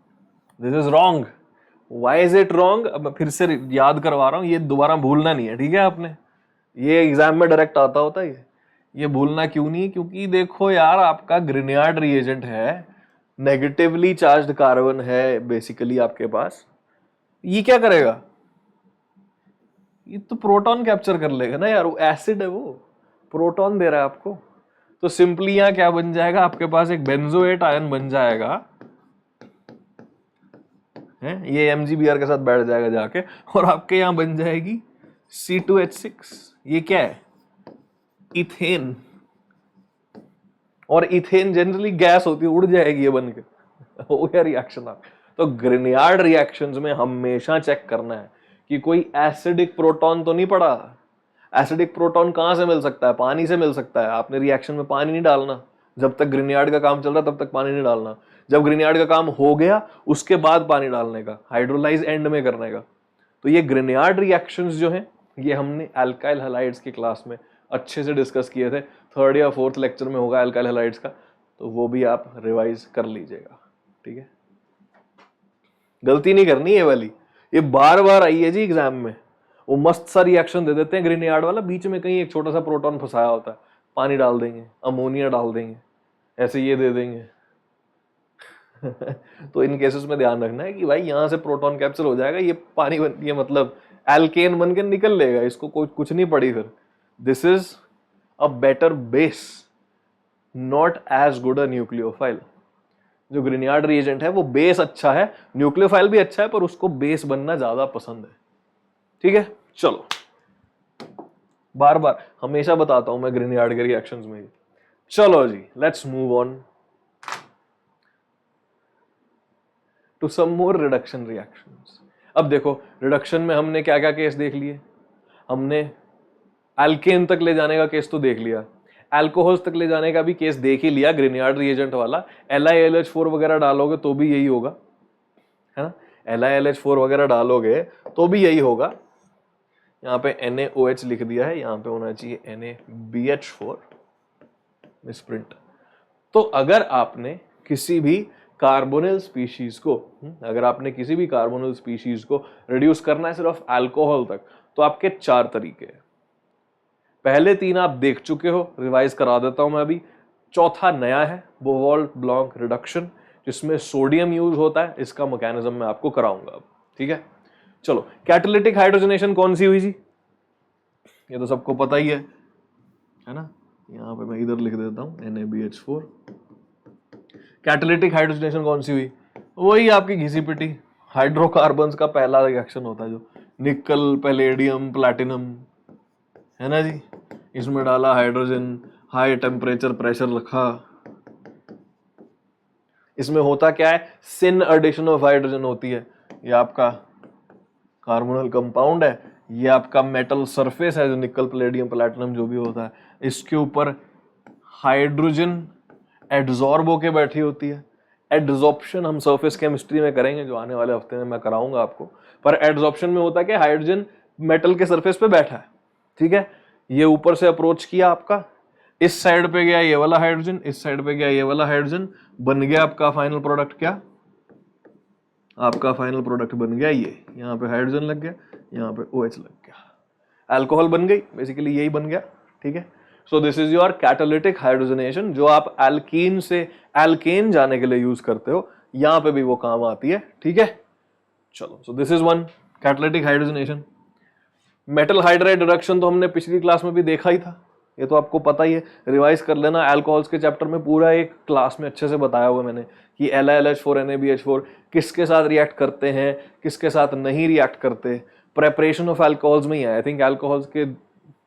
this is wrong. Why is it wrong? अब मैं फिर से याद करवा रहा हूं, ये दोबारा भूलना नहीं है, ठीक है आपने, ये एग्जाम में डायरेक्ट आता होता है ये भूलना क्यों नहीं? क्योंकि देखो यार, आपका ग्रिनियार्ड रिएजेंट है, नेगेटिवली चार्ज्ड कार्बन है बेसिकली आपके पास, ये क्या करेगा, ये तो प्रोटॉन कैप्चर कर लेगा ना यार, वो एसिड है, वो प्रोटॉन दे रहा है आपको। तो सिंपली यहां क्या बन जाएगा, आपके पास एक बेंजोएट आयन बन जाएगा, है, ये MgBr के साथ बैठ जाएगा जाके, और आपके यहां बन जाएगी C2H6। ये क्या है, इथेन, और इथेन जनरली गैस होती है, उड़ जाएगी ये बन के हो गया रिएक्शन आप। तो ग्रिनियार्ड रिएक्शंस में हमेशा चेक करना है कि कोई एसिडिक प्रोटॉन तो नहीं पड़ा। एसिडिक प्रोटॉन कहां से मिल सकता है, पानी से मिल सकता है। आपने रिएक्शन में पानी नहीं डालना, जब तक ग्रिनियार्ड का काम चल रहा तब तक पानी नहीं डालना, जब ग्रिनियार्ड का काम हो गया उसके बाद पानी डालने का, हाइड्रोलाइज एंड में करने का। तो ये ग्रिनियार्ड रिएक्शंस जो हैं, ये हमने अल्काइल हैलाइड्स की क्लास में अच्छे से डिस्कस किए थे, 3rd या 4th लेक्चर में होगा अल्काइल हैलाइड्स का, तो वो भी आप रिवाइज कर लीजिएगा, ठीक है। गलती नहीं करनी ये वाली, ये बार बार आई है जी एग्जाम में। वो मस्त सा रिएक्शन दे देते हैं ग्रिनियार्ड वाला, बीच में कहीं एक छोटा सा प्रोटॉन फंसाया होता है, पानी डाल देंगे, अमोनिया डाल देंगे, ऐसे ये दे देंगे तो इन केसेस में ध्यान रखना है कि भाई यहां से प्रोटॉन कैप्चर हो जाएगा, ये पानी ये मतलब एल्केन बन के निकल लेगा, इसको कुछ नहीं पड़ी फिर। This is a better base, not as good a nucleophile. जो ग्रिनियार्ड रिएजेंट है वो बेस अच्छा है, न्यूक्लियोफाइल भी अच्छा है, पर उसको बेस बनना ज्यादा पसंद है, ठीक है। चलो, बार बार हमेशा बताता हूं मैं ग्रिनियार्ड के रिएक्शंस में। चलो जी, let's move on to some more reduction reactions. अब देखो, रिडक्शन में हमने क्या क्या केस देख लिए, हमने एल्केन तक ले जाने का केस तो देख लिया, अल्कोहल्स तक ले जाने का भी केस देख ही लिया, ग्रिनियार्ड रिएजेंट वाला। LiLH4 वगैरह डालोगे तो भी यही होगा, है ना, LiLH4 वगैरह डालोगे तो भी यही होगा। यहाँ पे NaOH लिख दिया है, यहाँ पे होना चाहिए NaBH4, मिसप्रिंट। तो अगर आपने किसी भी कार्बोनिल स्पीशीज को, अगर आपने किसी भी कार्बोनिल स्पीशीज को रिड्यूस करना है सिर्फ अल्कोहल तक, तो आपके 4 तरीके हैं। पहले 3 आप देख चुके हो, रिवाइज करा देता हूं मैं अभी। चौथा नया है, बोवाल्ट ब्लॉक रिडक्शन, जिसमें सोडियम यूज होता है, इसका मैकेनिज्म मैं आपको कराऊंगा अब, ठीक है। चलो, कैटालिटिक हाइड्रोजनेशन कौन सी हुई जी, ये तो सबको पता ही है ना, यहां पे मैं इधर लिख देता हूं NaBH4। कैटालिटिक हाइड्रोजनेशन कौन सी हुई, वही आपकी घिसी पिटी हाइड्रोकार्बन्स का पहला रिएक्शन होता है, जो निकल, पैलेडियम, प्लैटिनम, है ना जी, इसमें डाला हाइड्रोजन, हाई टेम्परेचर प्रेशर रखा। इसमें होता क्या है, सिन एडिशन ऑफ हाइड्रोजन होती है। ये आपका कार्बोनल कंपाउंड है, ये आपका मेटल सरफेस है जो निकल, पैलेडियम, प्लैटिनम जो भी होता है, इसके ऊपर हाइड्रोजन एड्सॉर्ब होके बैठी होती है। एड्सॉर्प्शन हम सरफेस केमिस्ट्री में करेंगे, जो आने वाले हफ्ते में मैं कराऊंगा आपको। पर एड्सॉर्प्शन में होता है कि हाइड्रोजन मेटल के सरफेस पे बैठा है, ठीक है। ये ऊपर से अप्रोच किया आपका, इस साइड पे गया ये वाला हाइड्रोजन, इस साइड पे गया ये वाला हाइड्रोजन, बन गया आपका फाइनल प्रोडक्ट क्या, आपका फाइनल प्रोडक्ट बन गया ये, यहाँ पे हाइड्रोजन लग गया, यहाँ पे OH लग गया, अल्कोहल बन गई, बेसिकली यही बन गया, ठीक है। सो this is your catalytic hydrogenation, जो आप एल्कीन से एल्केन जाने के लिए यूज करते हो, यहां पे भी वो काम आती है, ठीक है। चलो, सो this is one, catalytic hydrogenation. Metal hydride reduction तो हमने पिछली क्लास में भी देखा ही था, ये तो आपको पता ही है, रिवाइज कर लेना। अल्कोहल्स के चैप्टर में पूरा एक क्लास में अच्छे से बताया हुआ मैंने कि LiLH4 NaBH4 किसके साथ रिएक्ट करते हैं, किसके साथ नहीं रिएक्ट करते। प्रेपरेशन ऑफ अल्कोहल्स में ही है, आई थिंक अल्कोहल्स के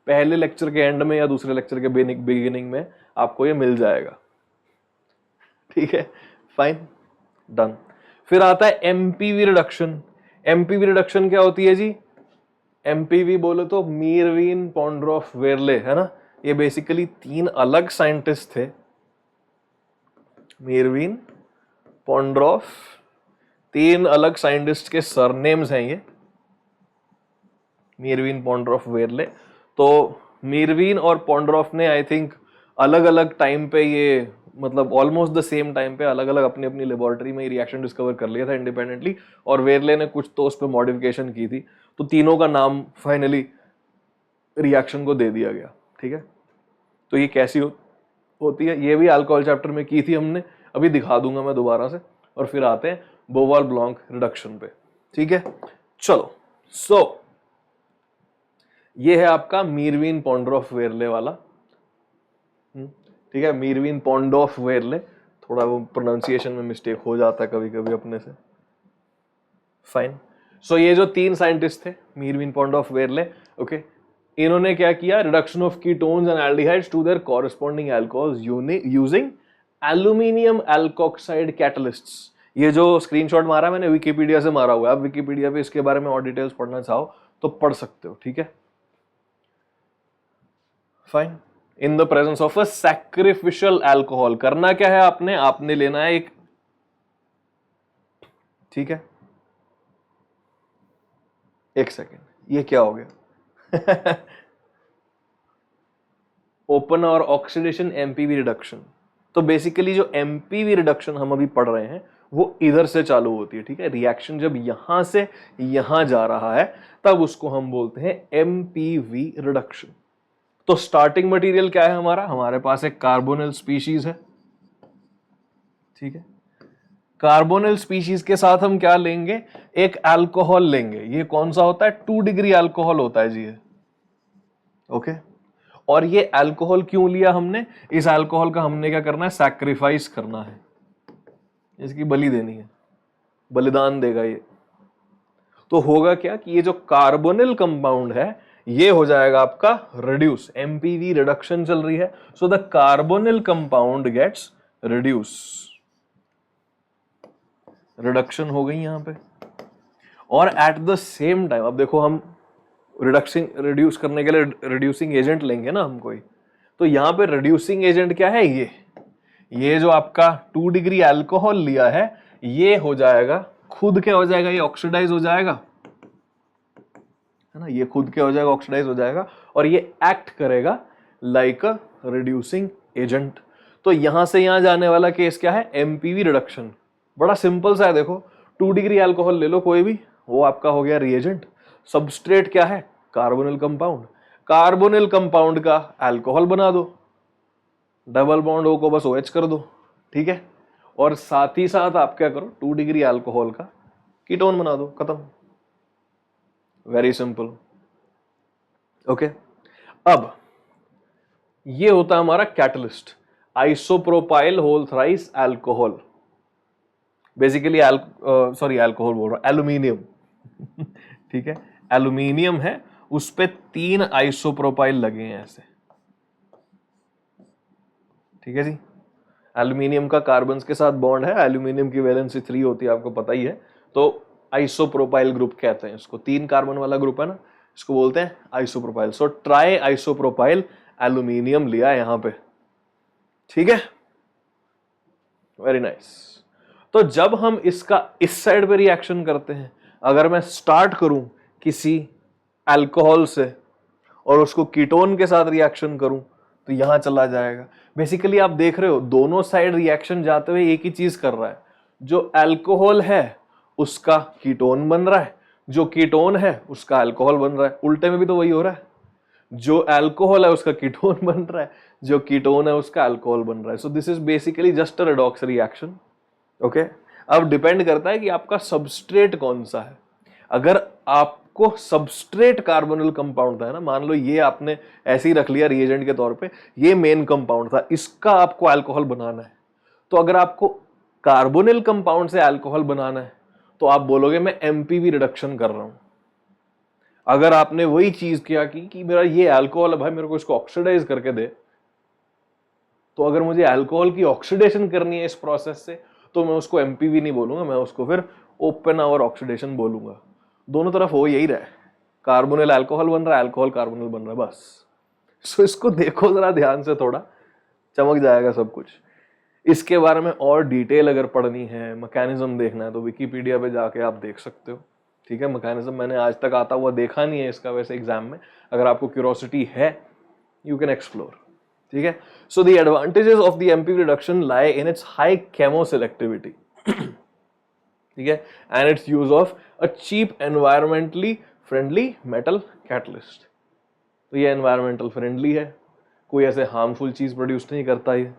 पहले लेक्चर के एंड में या दूसरे लेक्चर के बिगिनिंग में आपको ये मिल जाएगा। ठीक है, फाइन, डन। फिर आता है एमपीवी रिडक्शन। एमपीवी रिडक्शन क्या होती है जी? एमपीवी बोलो तो मीरवीन पॉन्ड्रोफ वेरले, है ना। ये बेसिकली 3 अलग साइंटिस्ट थे, मीरवीन पॉन्ड्रोफ, 3 अलग साइंटिस्ट के सरनेम्स हैं ये, मीरवीन पॉन्ड्रोफ वेरले। तो मीरवीन और पॉन्ड्रोफ ने आई थिंक अलग अलग टाइम पे, ये मतलब ऑलमोस्ट द सेम टाइम पे अलग अलग अपनी अपनी लेबोरेटरी में रिएक्शन डिस्कवर कर लिया था इंडिपेंडेंटली, और वेरले ने कुछ तो उस पर मॉडिफिकेशन की थी। तो तीनों का नाम फाइनली रिएक्शन को दे दिया गया। ठीक है, तो ये कैसी होती है, ये भी अल्कोहल चैप्टर में की थी हमने, अभी दिखा दूंगा मैं दोबारा से। और फिर आते हैं बोवाल ब्लॉन्क रिडक्शन पे। ठीक है, चलो। सो ये है आपका मीरवीन पॉन्ड्रोफ वेरले वाला। ठीक है, मीरवीन पॉन्डोफ वेरले, थोड़ा वो प्रोनाउंसिएशन में मिस्टेक हो जाता है कभी कभी अपने से, फाइन। सो ये जो 3 साइंटिस्ट थे, मीरवीन पॉन्डोफ वेरले, ओके, इन्होंने क्या किया? Reduction of ketones and aldehydes to their corresponding alcohols using aluminium alkoxide catalysts. ये जो स्क्रीनशॉट मारा मैंने विकिपीडिया से मारा हुआ है, आप विकिपीडिया पे इसके बारे में और डिटेल्स पढ़ना चाहो तो पढ़ सकते हो। ठीक है, fine. In the presence of a sacrificial alcohol, करना क्या है आपने लेना है एक, ठीक है, एक सेकेंड, ये क्या हो गया? ओपन और ऑक्सीडेशन एमपीवी रिडक्शन। तो बेसिकली जो एमपीवी रिडक्शन हम अभी पढ़ रहे हैं वो इधर से चालू होती है। ठीक है, रिएक्शन जब यहां से यहां जा रहा है तब उसको हम बोलते हैं एमपीवी रिडक्शन। तो स्टार्टिंग मटेरियल क्या है हमारे पास एक कार्बोनिल स्पीशीज है। ठीक है, कार्बोनिल स्पीशीज के साथ हम क्या लेंगे? एक अल्कोहल लेंगे। ये कौन सा होता है? 2 डिग्री अल्कोहल होता है जी ये, ओके। और ये अल्कोहल क्यों लिया हमने? इस अल्कोहल का हमने क्या करना है? सैक्रिफाइस करना है, इसकी बलि देनी है, बलिदान देगा ये। तो होगा क्या कि ये जो कार्बोनिल कंपाउंड है ये हो जाएगा आपका रिड्यूस, एमपीवी रिडक्शन चल रही है। So the carbonyl compound gets reduce, reduction हो गई यहां पे। और एट द सेम टाइम, अब देखो हम रिड्यूस करने के लिए रिड्यूसिंग एजेंट लेंगे ना हम कोई, तो यहां पे रिड्यूसिंग एजेंट क्या है? ये जो आपका 2 डिग्री अल्कोहल लिया है ये हो जाएगा, खुद क्या हो जाएगा? ये ऑक्सीडाइज हो जाएगा, है ना, ये खुद क्या हो जाएगा? ऑक्सीडाइज हो जाएगा, और ये एक्ट करेगा लाइक अ रिड्यूसिंग एजेंट। तो यहां से यहां जाने वाला केस क्या है? MPV reduction. बड़ा सिंपल सा है, देखो 2 डिग्री अल्कोहल ले लो कोई भी, वो आपका हो गया रिएजेंट। सबस्ट्रेट क्या है? Carbonyl compound. कार्बोनिल कंपाउंड का अल्कोहल बना दो, डबल बॉन्ड O को बस OH कर दो। ठीक है, और साथ ही साथ आप क्या करो? 2 डिग्री अल्कोहल का कीटोन बना दो, खत्म। Very simple, okay. अब ये होता है हमारा catalyst, isopropyl whole thrice alcohol. Basically alcohol बोल रहा हूं, एल्यूमिनियम। ठीक है, एल्यूमिनियम है, उस पे 3 आइसोप्रोपाइल लगे हैं ऐसे। ठीक है जी, एल्यूमिनियम का कार्बन के साथ बॉन्ड है, एल्यूमिनियम की वैलेंसी 3 होती है, आपको पता ही है। तो आइसोप्रोपाइल ग्रुप कहते हैं इसको, 3 कार्बन वाला ग्रुप है ना, इसको बोलते हैं isopropyl. So try isopropyl aluminium लिया है यहां पे। ठीक है, वेरी नाइस। तो जब हम इसका इस साइड पे रिएक्शन करते हैं, अगर मैं स्टार्ट करूं किसी अल्कोहल से और उसको कीटोन के साथ रिएक्शन करूं तो यहां चला जाएगा। बेसिकली आप देख रहे हो दोनों साइड रिएक्शन जाते हुए एक ही चीज कर रहा है, जो अल्कोहल है उसका कीटोन बन रहा है, जो कीटोन है उसका अल्कोहल बन रहा है। उल्टे में भी तो वही हो रहा है, जो अल्कोहल है उसका कीटोन बन रहा है, जो कीटोन है उसका अल्कोहल बन रहा है। सो this is basically just a redox reaction, okay. अब डिपेंड करता है कि आपका सबस्ट्रेट कौन सा है। अगर आपको सबस्ट्रेट कार्बोनिल कंपाउंड था ना, मान लो ये आपने ऐसे ही रख लिया रिएजेंट के तौर पे, ये मेन कंपाउंड था, इसका आपको अल्कोहल बनाना है, तो अगर आपको कार्बोनिल कंपाउंड से अल्कोहल बनाना है तो आप बोलोगे मैं एमपीवी रिडक्शन कर रहा हूं। अगर आपने वही चीज किया कि मेरा ये अल्कोहल है भाई, मेरे को इसको ऑक्सीडाइज करके दे, तो अगर मुझे अल्कोहल की ऑक्सीडेशन करनी है इस प्रोसेस से, तो मैं उसको एमपीवी नहीं बोलूंगा, मैं उसको फिर ओपन आवर ऑक्सीडेशन बोलूंगा। दोनों तरफ हो यही रहा है, कार्बोनिल अल्कोहल बन रहा है, अल्कोहल कार्बोनिल बन रहा है, बस। सो इसको देखो जरा ध्यान से, थोड़ा चमक जाएगा सब कुछ। इसके बारे में और डिटेल अगर पढ़नी है, मैकेनिज्म देखना है, तो विकिपीडिया पे जाके आप देख सकते हो, ठीक है। मैकेनिज्म मैंने आज तक आता हुआ देखा नहीं है इसका वैसे एग्जाम में, अगर आपको क्यूरोसिटी है यू कैन एक्सप्लोर, ठीक है। So the advantages of the MPV reduction lie in its high chemo selectivity, ठीक है, and its use of a cheap environmentally friendly metal catalyst. तो ये एनवायरमेंटल फ्रेंडली है, कोई ऐसे हार्मफुल चीज प्रोड्यूस नहीं करता ये।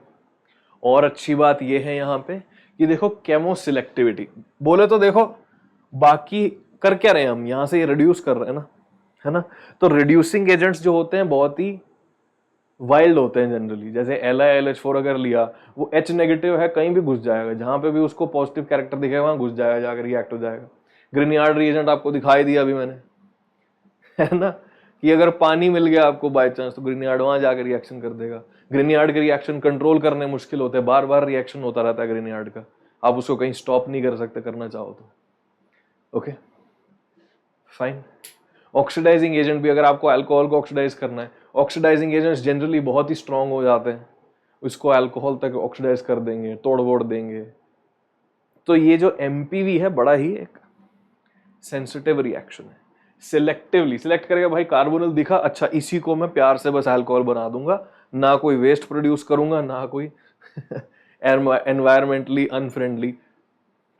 और अच्छी बात ये है यहाँ पे कि देखो केमो सिलेक्टिविटी बोले तो देखो बाकी कर क्या रहे हैं हम, यहां से ये रिड्यूस कर रहे हैं ना, है ना। तो रिड्यूसिंग एजेंट्स जो होते हैं बहुत ही वाइल्ड होते हैं जनरली, जैसे LiLH4 अगर लिया, वो H नेगेटिव है, कहीं भी घुस जाएगा, जहां पे भी उसको पॉजिटिव कैरेक्टर दिखेगा वहां घुस जाएगा, जाकर रिएक्ट हो जाएगा। ग्रिनियार्ड रिएजेंट आपको दिखाई दिया अभी मैंने, है ना, कि अगर पानी मिल गया आपको बाय चांस, तो ग्रिनियार्ड वहां जाकर रिएक्शन कर देगा। ग्रिनियार्ड के रिएक्शन कंट्रोल करने मुश्किल होते हैं, बार बार रिएक्शन होता रहता है ग्रिनियार्ड का, आप उसको कहीं स्टॉप नहीं कर सकते करना चाहो तो। Okay fine. ऑक्सीडाइजिंग एजेंट भी, अगर आपको अल्कोहल को ऑक्सीडाइज करना है, ऑक्सीडाइजिंग एजेंट्स जनरली बहुत ही स्ट्रांग हो जाते हैं, उसको अल्कोहल तक ऑक्सीडाइज कर देंगे, तोड़ वोड़ देंगे। तो ये जो एमपीवी है बड़ा ही एक सेंसिटिव रिएक्शन है। सिलेक्टिवली सिलेक्ट करेगा, भाई कार्बोनिल दिखा, अच्छा इसी को मैं प्यार से बस अल्कोहल बना दूंगा, ना कोई वेस्ट प्रोड्यूस करूंगा, ना कोई एनवायरमेंटली अनफ्रेंडली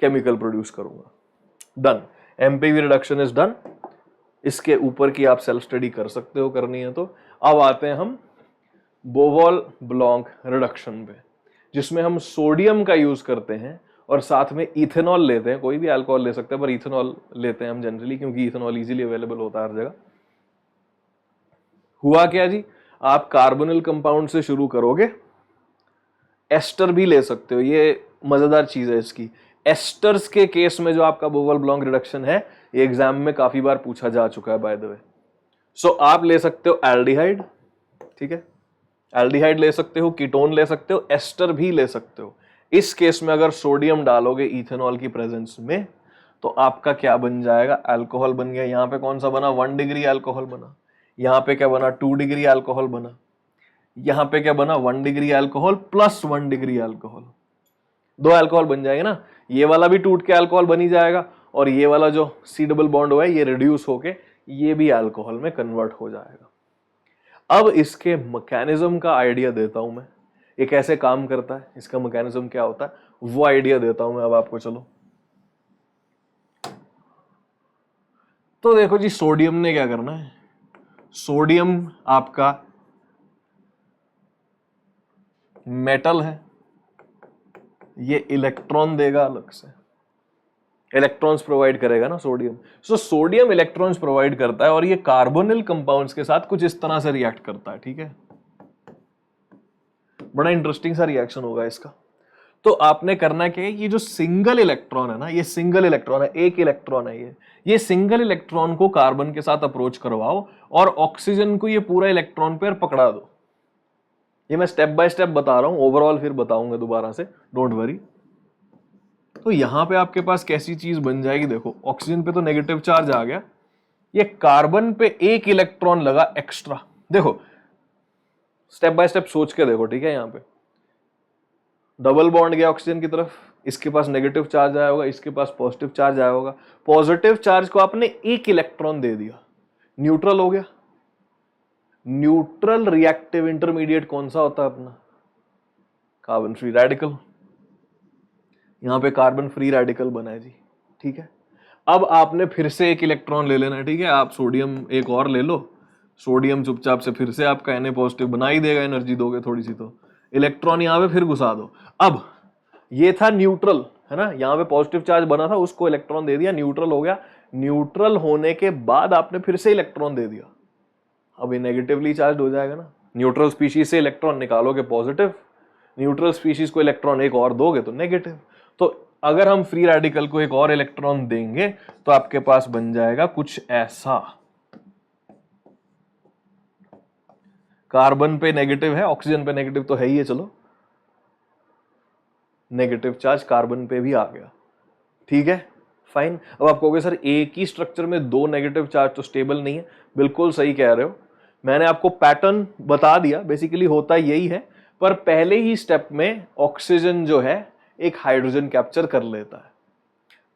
केमिकल प्रोड्यूस करूंगा। Done, MPV reduction is done. इसके ऊपर की आप सेल्फ स्टडी कर सकते हो, करनी है तो। अब आते हैं हम बोवल-ब्लॉन्क रिडक्शन पे, जिसमें हम सोडियम का यूज करते हैं और साथ में इथेनॉल लेते हैं। कोई भी अल्कोहल ले सकते हैं, पर इथेनॉल लेते हैं हम जनरली, क्योंकि इथेनॉल इजीली अवेलेबल होता है हर जगह। हुआ क्या जी, आप कार्बोनिल कंपाउंड से शुरू करोगे, एस्टर भी ले सकते हो, ये मजेदार चीज है इसकी। एस्टर्स के केस में जो आपका बोवल-ब्लॉन्क रिडक्शन है, ये एग्जाम में काफी बार पूछा जा चुका है बाय द वे। सो आप ले सकते हो एल्डिहाइड, ठीक है, एल्डिहाइड ले सकते हो, कीटोन ले सकते हो, एस्टर भी ले सकते हो। इस केस में अगर सोडियम डालोगे इथेनॉल की प्रेजेंस में, तो आपका क्या बन जाएगा, अल्कोहल बन गया। यहाँ पे कौन सा बना, 1 डिग्री अल्कोहल बना। यहाँ पे क्या बना, 2 डिग्री अल्कोहल बना। यहाँ पे क्या बना, 1 degree alcohol plus 1 degree alcohol, 2 alcohol बन जाएंगे ना। ये वाला भी टूट के अल्कोहल बन ही जाएगा, और ये वाला जो C डबल बॉन्ड हुआ है ये रिड्यूस होके ये भी अल्कोहल में कन्वर्ट हो जाएगा। अब इसके मैकेनिज्म का आइडिया देता हूं मैं, ये कैसे काम करता है, इसका मैकेनिज्म क्या होता है, वो आइडिया देता हूं मैं अब आपको। चलो तो देखो जी, सोडियम ने क्या करना है, सोडियम आपका मेटल है, ये इलेक्ट्रॉन देगा अलग से, इलेक्ट्रॉन्स प्रोवाइड करेगा ना sodium. So sodium electrons provide करता है, और ये कार्बोनिल कंपाउंड्स के साथ कुछ इस तरह से रिएक्ट करता है, ठीक है। बड़ा इंटरेस्टिंग सा रिएक्शन होगा इसका। तो आपने करना क्या है, ये जो सिंगल इलेक्ट्रॉन है ना, ये सिंगल इलेक्ट्रॉन है, एक इलेक्ट्रॉन है ये सिंगल इलेक्ट्रॉन को कार्बन के साथ अप्रोच करवाओ, और ऑक्सीजन को ये पूरा इलेक्ट्रॉन पेयर पकड़ा दो। ये मैं स्टेप बाय स्टेप बता रहा हूं, ओवरऑल फिर बताऊंगा दोबारा से, डोंट वरी। तो यहां पे आपके पास कैसी चीज बन जाएगी, देखो ऑक्सीजन पे तो नेगेटिव चार्ज आ गया, ये कार्बन पे एक इलेक्ट्रॉन लगा एक्स्ट्रा। देखो स्टेप बाय स्टेप सोच के देखो, ठीक है। यहां पे डबल बॉन्ड गया ऑक्सीजन की तरफ, इसके पास नेगेटिव चार्ज आया होगा, इसके पास पॉजिटिव चार्ज आया होगा। पॉजिटिव चार्ज को आपने एक इलेक्ट्रॉन दे दिया, न्यूट्रल हो गया। न्यूट्रल रिएक्टिव इंटरमीडिएट कौन सा होता है अपना, कार्बन फ्री रेडिकल। यहां पे कार्बन फ्री रेडिकल बना है जी, ठीक है। अब आपने फिर से एक इलेक्ट्रॉन ले लेना है, ठीक है। आप सोडियम एक और ले लो, सोडियम चुपचाप से फिर से आपका Na पॉजिटिव बना ही देगा, एनर्जी दोगे थोड़ी सी तो। इलेक्ट्रॉन यहां पे फिर घुसा दो। अब ये था न्यूट्रल, है ना, यहां पे पॉजिटिव चार्ज बना था, उसको इलेक्ट्रॉन दे दिया, न्यूट्रल हो गया। न्यूट्रल होने के बाद आपने फिर से इलेक्ट्रॉन दे दिया, अब ये नेगेटिवली चार्ज हो जाएगा ना। न्यूट्रल स्पीशीज से इलेक्ट्रॉन निकालोगे पॉजिटिव, न्यूट्रल स्पीशीज को इलेक्ट्रॉन एक और दोगे तो नेगेटिव। तो अगर हम फ्री रेडिकल को एक और इलेक्ट्रॉन देंगे तो आपके पास बन जाएगा कुछ ऐसा। कार्बन पे नेगेटिव है, ऑक्सीजन पे नेगेटिव तो है ही है, चलो नेगेटिव चार्ज कार्बन पे भी आ गया, ठीक है फाइन। अब आप कहोगे सर एक ही स्ट्रक्चर में दो नेगेटिव चार्ज तो स्टेबल नहीं है। बिल्कुल सही कह रहे हो, मैंने आपको पैटर्न बता दिया, बेसिकली होता यही है। पर पहले ही स्टेप में ऑक्सीजन जो है एक हाइड्रोजन कैप्चर कर लेता है,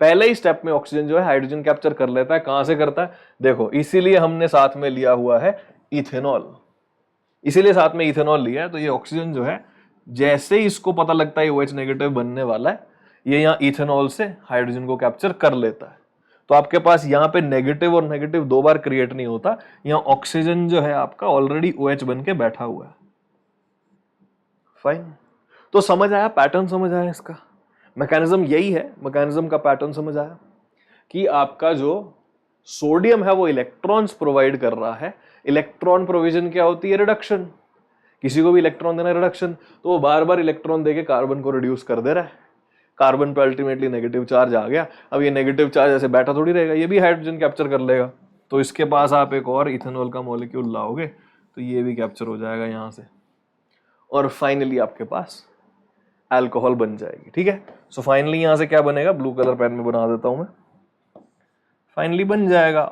पहले ही स्टेप में ऑक्सीजन जो है हाइड्रोजन कैप्चर कर लेता है। कहां से करता है देखो, इसीलिए हमने साथ में लिया हुआ है इथेनॉल, इसीलिए साथ में इथेनॉल लिया है। तो ये ऑक्सीजन जो है जैसे ही इसको पता लगता है OH नेगेटिव बनने वाला है, ये यहाँ इथेनॉल से हाइड्रोजन को कैप्चर कर लेता है। तो आपके पास यहाँ पे नेगेटिव और नेगेटिव दो बार क्रिएट नहीं होता, यहाँ ऑक्सीजन जो है आपका ऑलरेडी OH बन के बैठा हुआ है। फाइन, तो समझ आया, पैटर्न समझ आया, इसका मैकेनिज्म यही है। मैकेनिज्म का पैटर्न समझ आया कि आपका जो सोडियम है वो इलेक्ट्रॉन्स प्रोवाइड कर रहा है। इलेक्ट्रॉन प्रोविजन क्या होती है? रिडक्शन। किसी को भी इलेक्ट्रॉन देना रिडक्शन, तो वो बार बार इलेक्ट्रॉन देके कार्बन को रिड्यूस कर दे रहा है। कार्बन पे अल्टीमेटली नेगेटिव चार्ज आ गया। अब ये नेगेटिव चार्ज ऐसे बैठा थोड़ी रहेगा, ये भी हाइड्रोजन कैप्चर कर लेगा। तो इसके पास आप एक और इथेनॉल का मॉलिक्यूल लाओगे तो ये भी कैप्चर हो जाएगा यहाँ से, और फाइनली आपके पास अल्कोहल बन जाएगी। ठीक है, सो फाइनली यहाँ से क्या बनेगा, ब्लू कलर पेन में बना देता हूं मैं। फाइनली बन जाएगा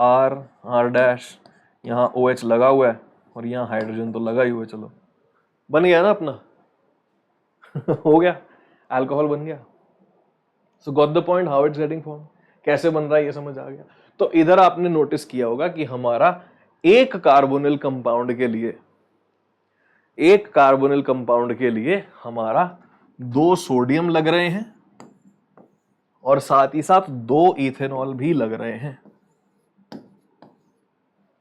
R डैश, यहाँ OH लगा हुआ है और यहाँ हाइड्रोजन तो लगा ही हुआ है। चलो बन गया ना अपना हो गया, अल्कोहल बन गया। सो got the point how it's getting form, कैसे बन रहा है ये समझ आ गया। तो इधर आपने नोटिस किया होगा कि हमारा एक कार्बोनिल कंपाउंड के लिए, एक कार्बोनिल कंपाउंड के लिए हमारा दो सोडियम लग रहे हैं और साथ ही साथ दो इथेनॉल भी लग रहे हैं।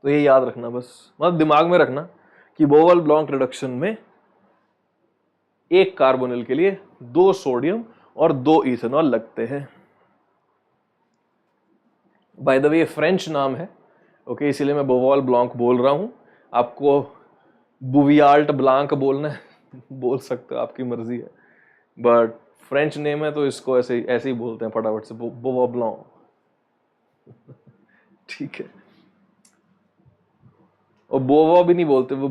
तो ये याद रखना बस, मतलब दिमाग में रखना कि बोवेल ब्लॉन्क रिडक्शन में एक कार्बोनिल के लिए दो सोडियम और दो इथेनॉल लगते हैं। बाय द वे फ्रेंच नाम है, ओके, इसीलिए मैं बोवेल ब्लॉन्क बोल रहा हूं। आपको बुवियाल्ट ब्लांक बोलना है बोल सकते हो, आपकी मर्जी है, बट फ्रेंच नेम है तो इसको ऐसे ही बोलते हैं फटाफट से, बोवेल ब्लॉन्क ठीक है। और बोवा भी नहीं बोलते, वो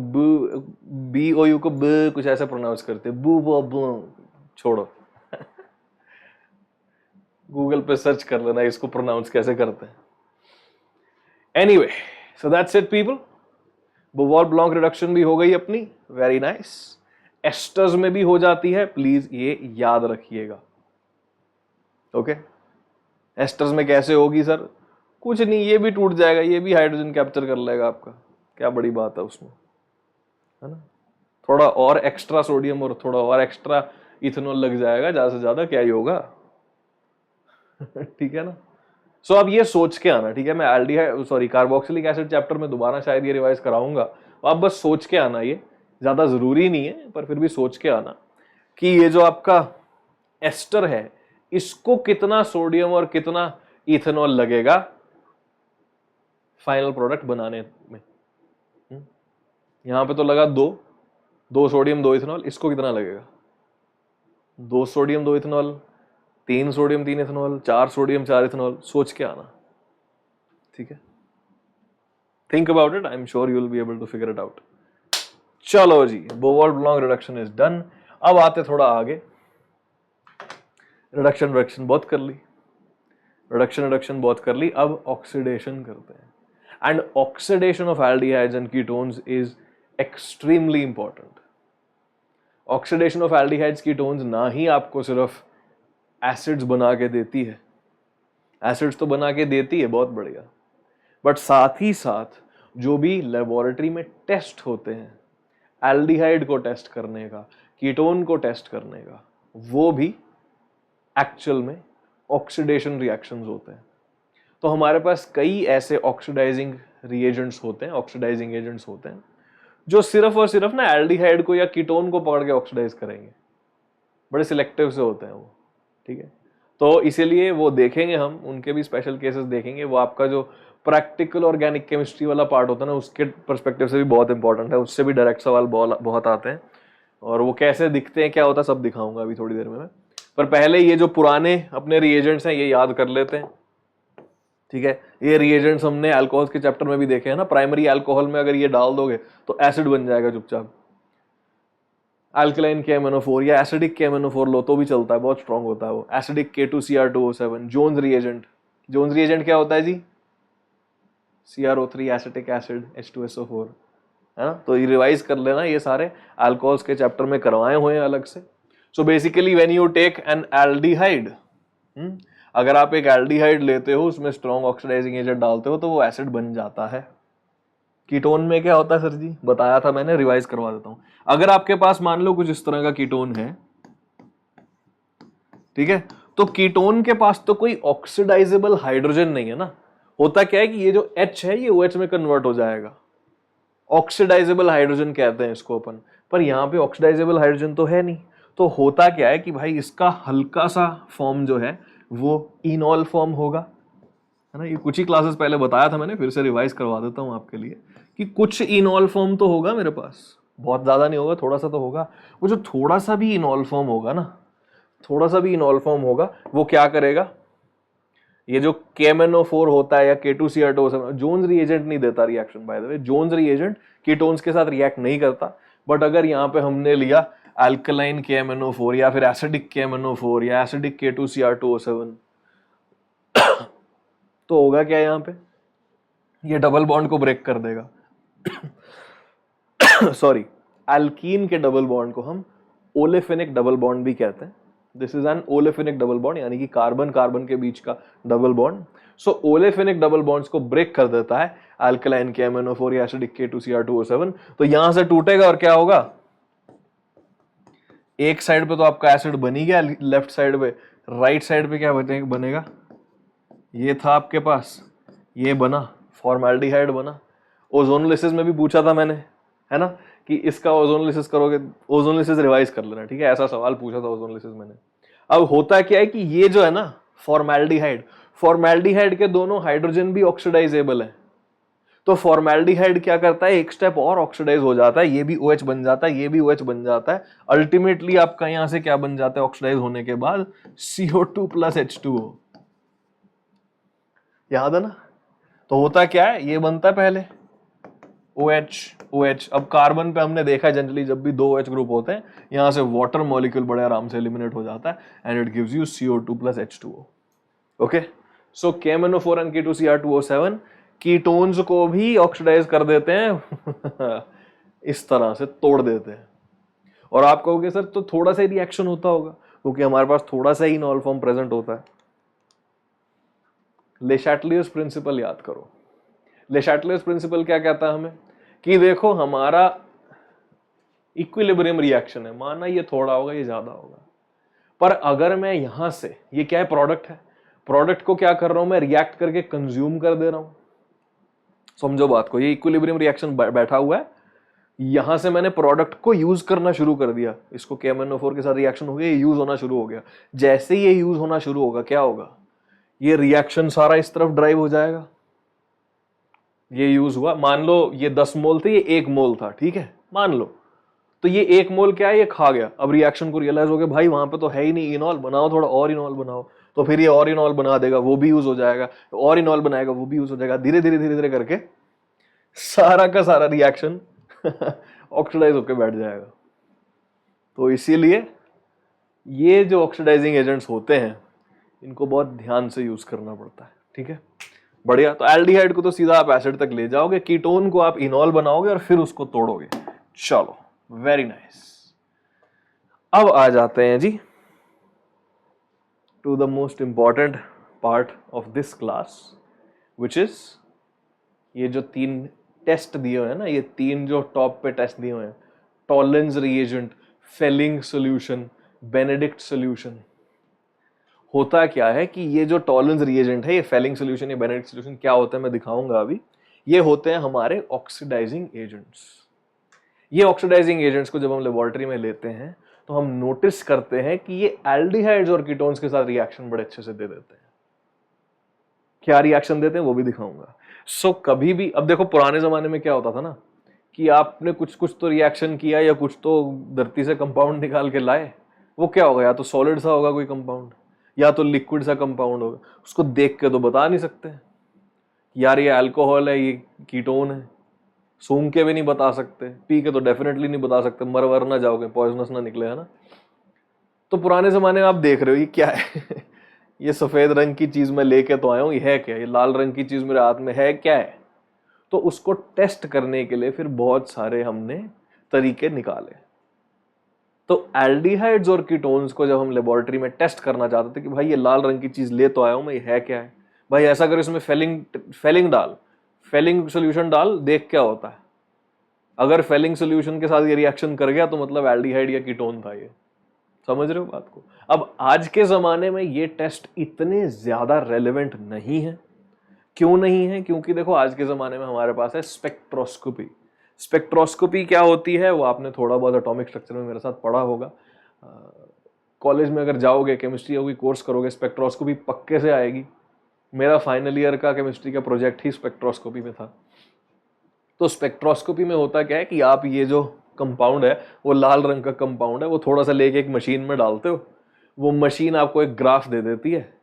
BOU को ब कुछ ऐसा प्रोनाउंस करते, बोवा ब्लॉन्क। छोड़ो गूगल पे सर्च कर लेना इसको प्रोनाउंस कैसे करते हैं। Anyway, so that's it people, Bouveault Blanc reduction भी हो गई अपनी, वेरी नाइस। एस्टर्स में भी हो जाती है, प्लीज ये याद रखिएगा, ओके। एस्टर्स में कैसे होगी सर? कुछ नहीं, ये भी टूट जाएगा, ये भी हाइड्रोजन कैप्चर कर लेगा आपका, क्या बड़ी बात है उसमें, है ना। थोड़ा और एक्स्ट्रा सोडियम और थोड़ा और एक्स्ट्रा इथेनॉल लग जाएगा, ज्यादा से ज्यादा क्या ही होगा ठीक है ना। सो अब ये सोच के आना, ठीक है, मैं कार्बोक्सिलिक एसिड चैप्टर में दोबारा शायद ये रिवाइज कराऊंगा, तो आप बस सोच के आना, ये ज्यादा जरूरी नहीं है पर फिर भी सोच के आना कि ये जो आपका एस्टर है इसको कितना सोडियम और कितना इथेनॉल लगेगा फाइनल प्रोडक्ट बनाने में। यहां पे तो लगा दो सोडियम दो इथेनॉल, इसको कितना लगेगा? 2 sodium 2 ethanol, 3 sodium 3 ethanol, 4 sodium 4 ethanol, सोच के आना, ठीक है। Think about it, I am sure you will be able to figure it out. चलो जी, Bouveault Blanc reduction is done. अब आते थोड़ा आगे, रिडक्शन बहुत कर ली, रिडक्शन बहुत कर ली, अब ऑक्सीडेशन करते हैं। And oxidation of aldehydes and ketones is extremely important. Oxidation of aldehydes ketones ना ही आपको सिर्फ एसिड्स बना के देती है, एसिड्स तो बना के देती है, बहुत बढ़िया, बट साथ ही साथ जो भी लेबोरेटरी में टेस्ट होते हैं एल्डिहाइड को टेस्ट करने का, कीटोन को टेस्ट करने का, वो भी एक्चुअल में ऑक्सीडेशन रिएक्शंस होते हैं। तो हमारे पास कई ऐसे ऑक्सीडाइजिंग रिएजेंट्स होते हैं, ऑक्सीडाइजिंग एजेंट्स होते हैं जो सिर्फ और सिर्फ ना एल्डिहाइड को या कीटोन को पकड़ के ऑक्सीडाइज करेंगे, बड़े सिलेक्टिव से होते हैं वो, ठीक है। तो इसीलिए वो देखेंगे, हम उनके भी स्पेशल केसेस देखेंगे। वो आपका जो प्रैक्टिकल ऑर्गेनिक केमिस्ट्री वाला पार्ट होता है ना, उसके पर्सपेक्टिव से भी बहुत इंपॉर्टेंट है, उससे भी डायरेक्ट सवाल बहुत आते हैं, और वो कैसे दिखते हैं, क्या होता है, सब दिखाऊंगा अभी थोड़ी देर में मैं। पर पहले ये जो पुराने अपने रिएजेंट्स हैं ये याद कर लेते हैं, ठीक है। ये रिएजेंट्स हमने अल्कोहल्स के चैप्टर में भी देखे हैं ना। प्राइमरी अल्कोहल में अगर ये डाल दोगे तो एसिड बन जाएगा चुपचाप। अल्कलाइन KMnO4 या एसिडिक KMnO4 लो तो भी चलता है, बहुत स्ट्रांग होता है वो। Acidic K2Cr2O7, Jones reagent. Jones reagent क्या होता है जी? CrO3 एसिटिक एसिड H2SO4, है ना। तो ये रिवाइज कर लेना, ये सारे अल्कोहल्स के चैप्टर में करवाए हुए हैं अलग से। So basically when you take an aldehyde, अगर आप एक एल्डिहाइड लेते हो, उसमें स्ट्रॉन्ग ऑक्सीडाइजिंग एजेंट डालते हो तो वो एसिड बन जाता है। कीटोन में क्या होता है सर जी? बताया था मैंने, रिवाइज करवा देता हूं। अगर आपके पास मान लो कुछ इस तरह का कीटोन है, ठीक है, तो कीटोन के पास तो कोई ऑक्सीडाइजेबल हाइड्रोजन नहीं है ना। होता क्या है कि ये जो H है ये OH में कन्वर्ट हो जाएगा, ऑक्सीडाइजेबल हाइड्रोजन कहते हैं इसको अपन। पर यहां पे ऑक्सीडाइजेबल हाइड्रोजन तो है नहीं। तो होता क्या है कि भाई इसका हल्का सा फॉर्म जो है वो इनॉल फॉर्म होगा, है ना। ये कुछ ही क्लासेस पहले बताया था मैंने, फिर से रिवाइज करवा देता हूं आपके लिए कि कुछ इनॉल फॉर्म तो होगा मेरे पास, बहुत ज्यादा नहीं होगा, थोड़ा सा तो होगा। वो जो थोड़ा सा भी इनॉल फॉर्म होगा ना, थोड़ा सा भी इनॉल फॉर्म होगा, वो क्या करेगा, ये जो KMnO4 होता है या K2Cr2O7, जोन्स रिएजेंट नहीं देता reaction, by the way. Jones reagent ketones के साथ रिएक्ट नहीं करता। बट अगर यहाँ पे हमने लिया अल्कलाइन KMnO4 या फिर एसिडिक KMnO4 या एसिडिक K2Cr2O7, तो होगा क्या यहाँ पे, ये डबल बॉन्ड को ब्रेक कर देगा। सॉरी, अल्कीन के डबल बॉन्ड को हम ओलेफेनिक डबल बॉन्ड भी कहते हैं। This is an olefinic double bond, यानी कि कार्बन कार्बन के बीच का double bond. So olefinic double bonds को ब्रेक कर देता है अल्कलाइन KMnO4 या एसिडिक K2Cr2O7। तो यहां से टूटेगा और क्या होगा, एक साइड पे तो आपका एसिड बन ही गया, लेफ्ट साइड पे, राइट साइड पे क्या बनेगा, ये था आपके पास, ये बना फॉर्मेल्डिहाइड बना। ओजोनोलिसिस में भी पूछा था मैंने, है ना, कि इसका ओजोनोलिसिस करोगे, ओजोनोलिसिस रिवाइज कर लेना, ठीक है, ऐसा सवाल पूछा था ओजोनोलिसिस मैंने। अब होता क्या है कि ये जो है ना फॉर्मेल्डिहाइड, फॉर्मेल्डिहाइड के दोनों हाइड्रोजन भी ऑक्सीडाइजेबल है। तो फॉर्मेल्डिहाइड क्या करता है, एक स्टेप और ऑक्सीडाइज हो जाता है, ये भी OH बन जाता है, ये भी OH बन जाता है। अल्टीमेटली आपका यहां से क्या बन जाता है ऑक्सीडाइज होने के बाद, CO2 + H2O। याद है ना। तो होता क्या है, ये बनता है पहले OH OH। अब कार्बन पे हमने देखा जनरली जब भी 2 OH ग्रुप होते हैं, यहां से वाटर मॉलिक्यूल बड़े आराम से एलिमिनेट हो जाता है, and it gives you CO2 + H2O। Okay, so KMnO4 and K2Cr2O7 ketones को भी ऑक्सीडाइज कर देते हैं इस तरह से तोड़ देते हैं। और आप कहोगे सर तो थोड़ा सा ही रिएक्शन होता होगा, क्योंकि हमारे पास थोड़ा सा ही इनॉल फॉर्म प्रेजेंट होता है। ले शैटलियर्स प्रिंसिपल याद करो। ले शैटलियर्स प्रिंसिपल क्या कहता है हमें, कि देखो हमारा इक्विलिब्रियम रिएक्शन है, माना ये थोड़ा होगा ये ज्यादा होगा, पर अगर मैं यहां से, ये क्या है, प्रोडक्ट है, प्रोडक्ट को क्या कर रहा हूं मैं, रिएक्ट करके कंज्यूम कर दे रहा हूं। समझो बात को, ये इक्विलिब्रियम रिएक्शन बैठा हुआ है, यहां से मैंने प्रोडक्ट को यूज करना शुरू कर दिया, इसको KMnO4 के साथ रिएक्शन हो गया, ये यूज होना शुरू हो गया। जैसे ही ये यूज होना शुरू होगा क्या होगा, ये रिएक्शन सारा इस तरफ ड्राइव हो जाएगा। ये यूज हुआ, मान लो ये 10 मोल थे, ये 1 मोल था, ठीक है, मान लो। तो ये 1 मोल क्या है, ये खा गया। अब रिएक्शन को रियलाइज हो गया भाई वहां पे तो है ही नहीं इनॉल, बनाओ थोड़ा और इनॉल बनाओ। तो फिर ये और इनॉल बना देगा, वो भी यूज हो जाएगा, और इनॉल बनाएगा, वो भी यूज हो जाएगा। धीरे धीरे धीरे धीरे करके सारा का सारा रिएक्शन ऑक्सीडाइज होकर बैठ जाएगा। तो इसीलिए ये जो ऑक्सीडाइजिंग एजेंट्स होते हैं इनको बहुत ध्यान से यूज करना पड़ता है, ठीक है, बढ़िया। तो एल्डिहाइड को तो सीधा आप एसिड तक ले जाओगे, कीटोन को आप इनॉल बनाओगे और फिर उसको तोड़ोगे। चलो, वेरी नाइस। अब आ जाते हैं जी to the most important part of this class, which is ये जो 3 टेस्ट दिए हुए हैं ना, ये 3 जो टॉप पे टेस्ट दिए हुए हैं, Tollens reagent, Fehling solution, Benedict solution. होता क्या है कि ये जो टॉलेंस रिएजेंट है, ये फेलिंग सॉल्यूशन या बेनेडिक्ट सॉल्यूशन क्या होता है मैं दिखाऊंगा अभी। ये होते हैं हमारे ऑक्सीडाइजिंग एजेंट्स। ये ऑक्सीडाइजिंग एजेंट्स को जब हम लेबोरेटरी में लेते हैं तो हम नोटिस करते हैं कि ये एल्डिहाइड्स और कीटोन्स के साथ रिएक्शन बड़े अच्छे से दे देते हैं। क्या रिएक्शन देते हैं वो भी दिखाऊंगा। सो कभी भी, अब देखो पुराने जमाने में क्या होता था ना कि आपने कुछ कुछ तो रिएक्शन किया या कुछ तो धरती से कंपाउंड निकाल के लाए, वो क्या होगा, या तो सॉलिड सा होगा कोई कंपाउंड या तो लिक्विड सा कंपाउंड होगा, उसको देख के तो बता नहीं सकते यार ये अल्कोहल है, ये कीटोन है, सूंघ के भी नहीं बता सकते, पी के तो डेफिनेटली नहीं बता सकते, मर वर ना जाओगे, पॉइजनस ना निकले, है ना। तो पुराने जमाने में आप देख रहे हो ये क्या है ये सफेद रंग की चीज मैं लेके तो आया हूं, ये है क्या, ये लाल रंग की चीज मेरे हाथ में है क्या है। तो उसको टेस्ट करने के लिए फिर बहुत सारे हमने तरीके निकाले। तो एल्डिहाइड्स और कीटोन्स को जब हम लेबोरेटरी में टेस्ट करना चाहते थे कि भाई ये लाल रंग की चीज ले तो आया हूं मैं, ये है क्या है, भाई ऐसा कर इसमें फेलिंग सोल्यूशन डाल, देख क्या होता है। अगर फेलिंग सोल्यूशन के साथ ये रिएक्शन कर गया तो मतलब एल्डिहाइड या कीटोन था ये। समझ रहे हो बात को। अब आज के जमाने में ये टेस्ट इतने ज्यादा रेलेवेंट नहीं है। क्यों नहीं है? क्योंकि देखो आज के जमाने में हमारे पास है स्पेक्ट्रोस्कोपी। स्पेक्ट्रोस्कोपी क्या होती है वो आपने थोड़ा बहुत एटॉमिक स्ट्रक्चर में मेरे साथ पढ़ा होगा। कॉलेज में अगर जाओगे, केमिस्ट्री का कोई कोर्स करोगे, स्पेक्ट्रोस्कोपी पक्के से आएगी। मेरा फाइनल ईयर का केमिस्ट्री का प्रोजेक्ट ही स्पेक्ट्रोस्कोपी में था। तो स्पेक्ट्रोस्कोपी में होता क्या है कि आप ये जो कंपाउंड है वो लाल रंग का कंपाउंड है, वो थोड़ा सा लेके एक मशीन में डालते हो, वो मशीन आपको एक ग्राफ दे देती है।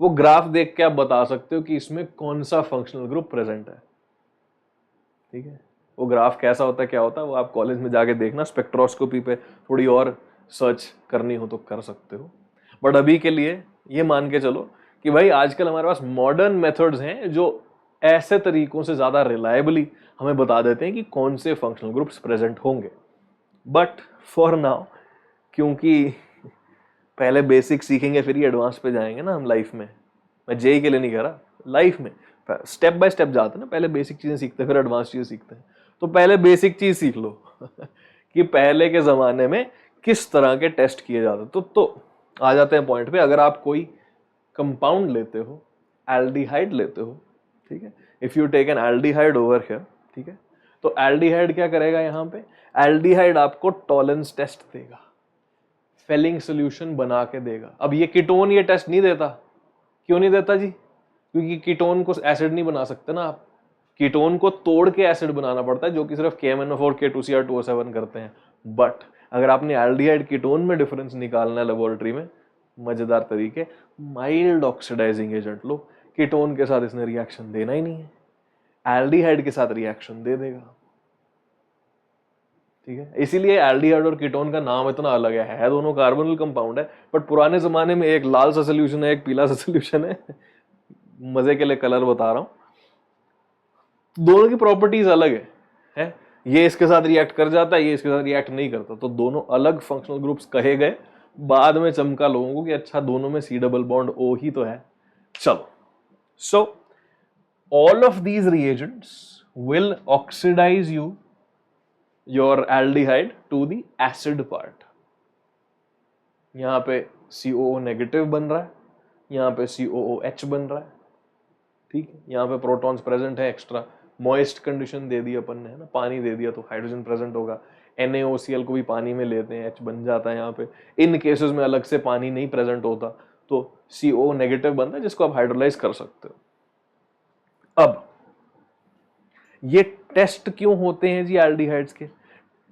वो ग्राफ देख के आप बता सकते हो कि इसमें कौन सा फंक्शनल ग्रुप प्रेजेंट है। ठीक है, वो ग्राफ कैसा होता है, क्या होता है, वो आप कॉलेज में जाके देखना, स्पेक्ट्रोस्कोपी पे थोड़ी और सर्च करनी हो तो कर सकते हो। बट अभी के लिए ये मान के चलो कि भाई आजकल हमारे पास मॉडर्न मेथड्स हैं जो ऐसे तरीकों से ज्यादा रिलायबली हमें बता देते हैं कि कौन से फंक्शनल ग्रुप्स प्रेजेंट होंगे। बट फॉर नाउ, क्योंकि पहले बेसिक सीखेंगे फिर ही एडवांस पे जाएंगे ना हम लाइफ में। मैं जेई के लिए नहीं कह रहा, लाइफ में स्टेप बाय स्टेप जाते हैं ना, पहले बेसिक चीजें सीखते हैं फिर एडवांस चीजें सीखते हैं। तो पहले बेसिक चीज सीख लो कि पहले के जमाने में किस तरह के टेस्ट किए जाते। तो आ जाते हैं पॉइंट पे। अगर आप कोई कंपाउंड लेते हो, एल्डिहाइड लेते हो, ठीक है, if you take an aldehyde over here, ठीक है, तो एल्डिहाइड क्या करेगा यहाँ पे, एल्डिहाइड आपको टॉलरेंस टेस्ट देगा, फेलिंग सोल्यूशन बना के देगा। अब ये कीटोन ये टेस्ट नहीं देता। क्यों नहीं देता जी? क्योंकि कीटोन को एसिड नहीं बना सकते ना आप, कीटोन को तोड़ के एसिड बनाना पड़ता है, जो कि सिर्फ KMnO4 K2Cr2O7 करते हैं। बट अगर आपने एल्डिहाइड कीटोन में डिफरेंस निकालना है लेबोरेटरी में, मजेदार तरीके, माइल्ड ऑक्सीडाइजिंग एजेंट लो, कीटोन के साथ इसने रिएक्शन देना ही नहीं है, एल्डिहाइड के साथ रिएक्शन दे देगा। ठीक है, इसीलिए एल्डिहाइड और कीटोन का नाम इतना अलग है दोनों कार्बोनिल कंपाउंड है, बट पुराने जमाने में एक लाल सा सोल्यूशन है, एक पीला सा सोल्यूशन है मजे के लिए कलर बता रहा हूं। दोनों की प्रॉपर्टीज अलग है? ये इसके साथ रिएक्ट कर जाता है, ये इसके साथ रिएक्ट नहीं करता, तो दोनों अलग फंक्शनल ग्रुप्स कहे गए। बाद में चमका लोगों को कि अच्छा दोनों में C डबल बॉन्ड O ही तो है। चलो, so all of these reagents will oxidise your aldehyde to the acid part. यहां पे COO नेगेटिव बन रहा है, यहां पे COOH बन रहा है। ठीक है, यहाँ पे प्रोटॉन्स प्रेजेंट है, एक्स्ट्रा मॉइस्ट कंडीशन दे दी अपन ने, है ना, पानी दे दिया तो हाइड्रोजन प्रेजेंट होगा। NaOCl को भी पानी में लेते हैं, H बन जाता है यहाँ पे। इन केसेस में अलग से पानी नहीं प्रेजेंट होता तो CO नेगेटिव बनता है, जिसको आप हाइड्रोलाइज कर सकते हो। अब ये टेस्ट क्यों होते हैं जी एल्डिहाइड्स के?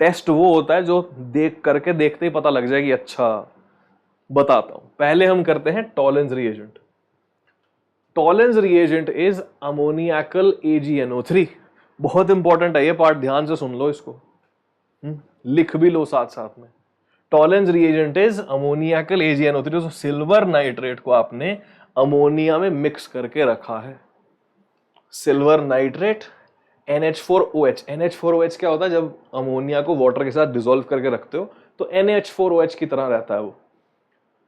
टेस्ट वो होता है जो देख करके देखते ही पता लग जाए कि अच्छा, बताता हूं। पहले हम करते हैं tolerance reagent. Tolerance reagent is अमोनियाकल AgNO3। बहुत इंपॉर्टेंट है ये पार्ट, ध्यान से सुन लो इसको, लिख भी लो साथ साथ में। Tolerance reagent is अमोनियाकल AgNO3। तो सिल्वर नाइट्रेट को आपने अमोनिया में मिक्स करके रखा है, सिल्वर नाइट्रेट NH4OH। NH4OH क्या होता है? जब अमोनिया को वाटर के साथ डिसॉल्व करके रखते हो तो NH4OH की तरह रहता है वो।